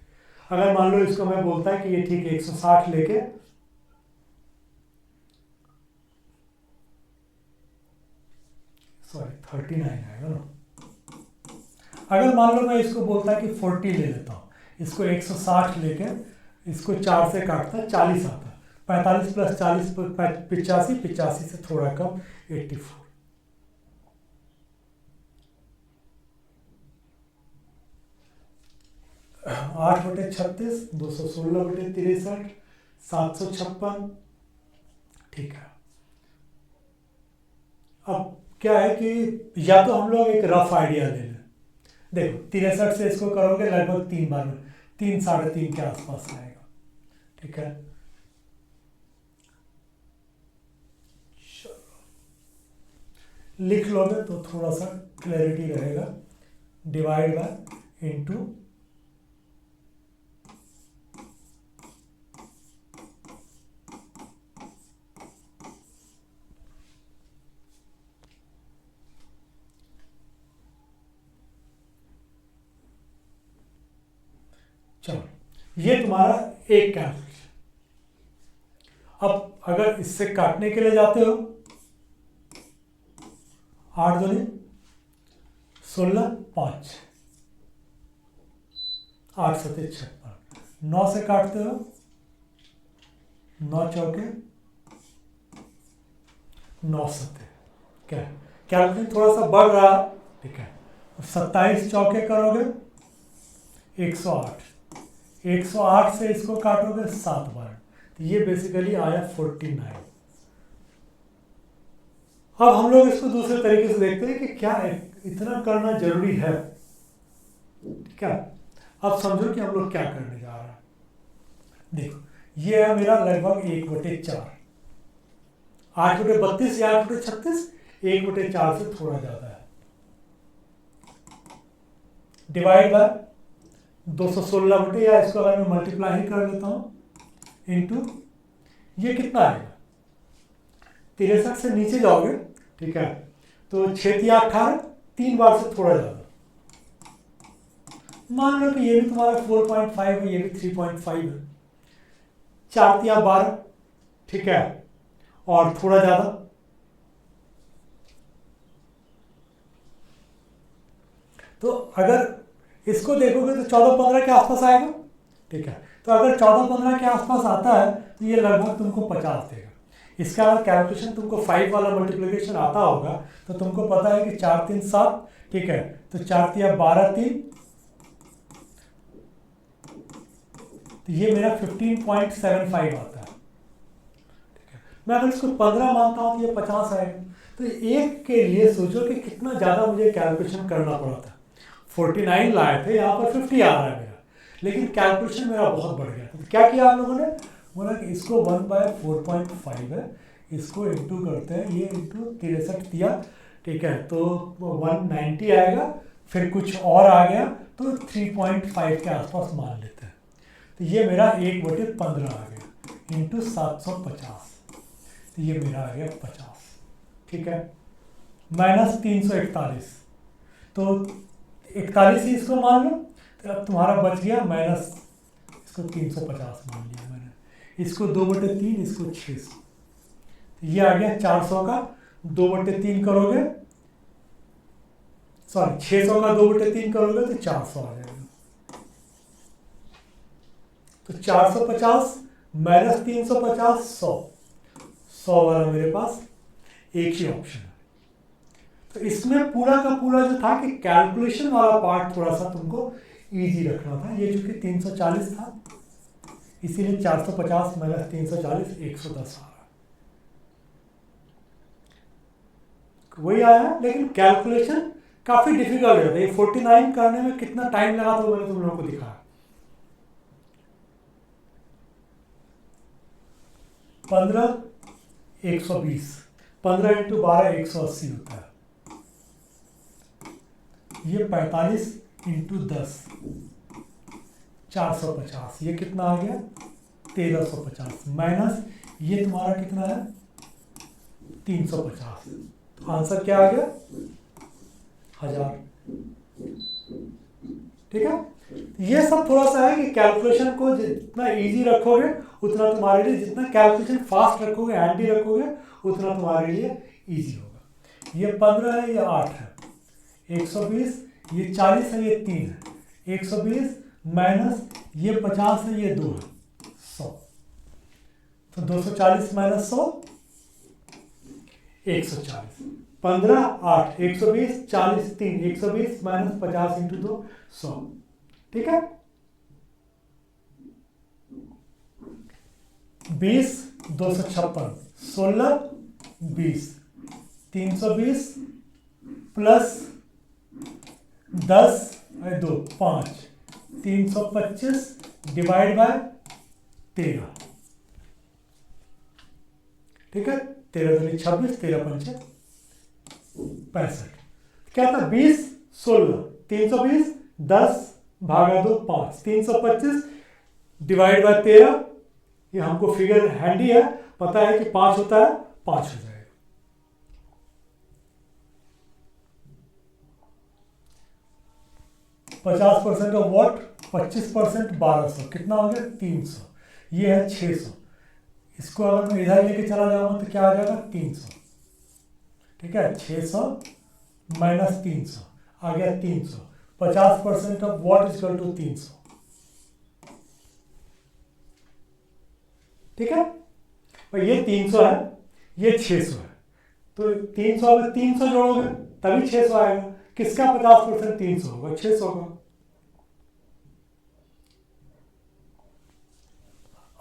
अगर मान लो इसको मैं बोलता है कि ये ठीक है 160 लेके सॉरी 39 आएगा ना। अगर मान लो मैं इसको बोलता कि 40 ले लेता हूँ, इसको 160 लेके इसको 4 से काटता 40 आता, 45 प्लस 40 85, 85 से थोड़ा कम 84। आठ बटे 36, 216 बटे 63, 756, ठीक है। अब क्या है कि या तो हम लोग एक रफ आइडिया ले लें। देखो 63 से इसको करोगे लगभग 3 बार में 3, 3.5 के आसपास आएगा, ठीक है। लिख लोगे तो थोड़ा सा क्लैरिटी रहेगा। डिवाइड बाय इनटू चलो, ये तुम्हारा एक कैलकुलेशन। अब अगर इससे काटने के लिए जाते हो, 8 दूनी 16, 5, 8 सते 56, 9 से काटते हो 9 चौके 9 सते, क्या कैलकुलेशन थोड़ा सा बढ़ रहा, ठीक है। 27 चौके करोगे 108, 108 से इसको काटोगे 7 बार, तो ये बेसिकली आया 49। अब हम लोग इसको दूसरे तरीके से देखते हैं कि क्या इतना करना जरूरी है, ठीक है। अब समझो कि हम लोग क्या करने जा रहे हैं। देखो ये है मेरा लगभग 1/4, 8/32 या 8/36, 1/4 से थोड़ा ज्यादा है। डिवाइड बाय 216 बटे, या इसको अगर मैं मल्टीप्लाई ही कर लेता हूं इनटू, ये कितना आएगा 63 से नीचे जाओगे, ठीक है, तो 6 या 18, 3 बार से थोड़ा ज्यादा। मान लो कि ये भी तुम्हारा 4.5 है, ये भी 3.5 है, 4 या 12, ठीक है, और थोड़ा ज्यादा। तो अगर इसको देखोगे तो 14-15 के आसपास आएगा, ठीक है। तो अगर 14-15 के आसपास आता है तो ये लगभग तुमको 50 देगा। इसका अगर कैलकुलेशन तुमको 5 वाला मल्टीप्लिकेशन आता होगा तो तुमको पता है कि 4 3 7, ठीक है, तो 4 या 12 3, तो ये मेरा 15.75 आता है, ठीक है। मैं अगर इसको 15 मानता हूं तो ये 50 आएगा। तो एक के लिए सोचो कि कितना ज्यादा मुझे कैलकुलेशन करना पड़ा था। 49 लाए थे, यहाँ पर 50 आ रहा है मेरा, लेकिन कैलकुलेशन मेरा बहुत बढ़ गया। तो क्या किया आप लोगों ने, बोला कि इसको 1/4.5 है, इसको इंटू करते हैं, ये इंटू 63 दिया, ठीक है, तो 190 आएगा, फिर कुछ और आ गया तो 3.5 के आसपास मान लेते हैं। तो ये मेरा 1/15 आ गया इंटू 750, तो ये मेरा आ गया 50, ठीक है, माइनस 341, तो 41 ही इसको मान लो, तो अब तुम्हारा बच गया माइनस, इसको 350 मान लिया मैंने, इसको 2/3, इसको 600, ये आ गया 400 का 2/3 करोगे, सॉरी 600 का 2/3 करोगे तो 400 आ जाएगा। तो 450 माइनस 350 100 वाला मेरे पास एक ही ऑप्शन है। तो इसमें पूरा का पूरा जो था कि कैलकुलेशन वाला पार्ट थोड़ा सा तुमको इजी रखना था। ये चूंकि 340 था इसीलिए 450 माइनस 340 110 आ रहा है, वही आया है। लेकिन कैलकुलेशन काफी डिफिकल्ट है। ये 49 करने में कितना टाइम लगा था मैंने तुम लोगों को दिखाया। 15 120 15 इंटू 12 180 होता है। ये 45 इंटू 10 450, ये कितना आ गया 1350 माइनस ये तुम्हारा कितना है 350। तो आंसर क्या आ गया 1000। ठीक है, ये सब थोड़ा सा है कि कैलकुलेशन को जितना इजी रखोगे उतना तुम्हारे लिए, जितना कैलकुलेशन फास्ट रखोगे हैंडी रखोगे उतना तुम्हारे लिए इजी होगा। ये 15 है, ये 8 है, 120, ये 40 है, ये 3 है, 120 माइनस ये 50 है, ये 2 है, 100। तो 240 माइनस 100 140। 15 8 120 40 3 120 minus 50 into 2 100। ठीक है, 20 256 16 20 320 प्लस 10 2 5 325 डिवाइड बाय 13। ठीक है, 13 दूनी 26 13 पंचे 65। क्या था 20 16 320 10 भागा 2 5 325 डिवाइड बाय 13। ये हमको फिगर हैंडी है, पता है कि 5 होता है 5 हो जाएगा। %50 ऑफ वॉट 25% 1200 कितना हो गया 300। ये है 600। इसको अगर मैं इधर लेके चला जाऊंगा तो क्या आ जाएगा 300। ठीक है, 600 माइनस 300 आ गया 300। 50% of what is equal to 300। ठीक है, और ये 300 है, ये 600 है, तो 300 में 300 जोड़ोगे तभी 600 आएगा। किसका 50% 300 होगा 600 का।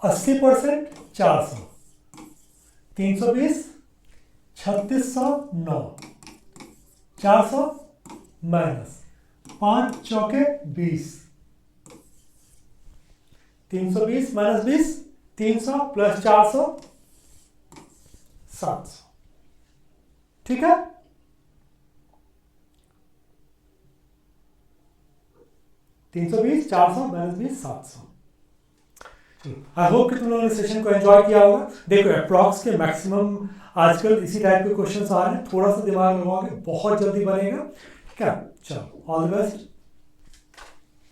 80% 400 320 3609 400 माइनस 5 चौके 20 320 माइनस 20 300 प्लस 400 700। ठीक है, तीन सौ 400 माइनस 20 700। आई होप कि तुम लोगों ने सेशन को एंजॉय किया होगा। देखो अप्रॉक्स के मैक्सिमम आजकल इसी टाइप के क्वेश्चंस आ रहे हैं, थोड़ा सा दिमाग लगाओगे बहुत जल्दी बनेगा। ठीक है, चलो ऑल द बेस्ट।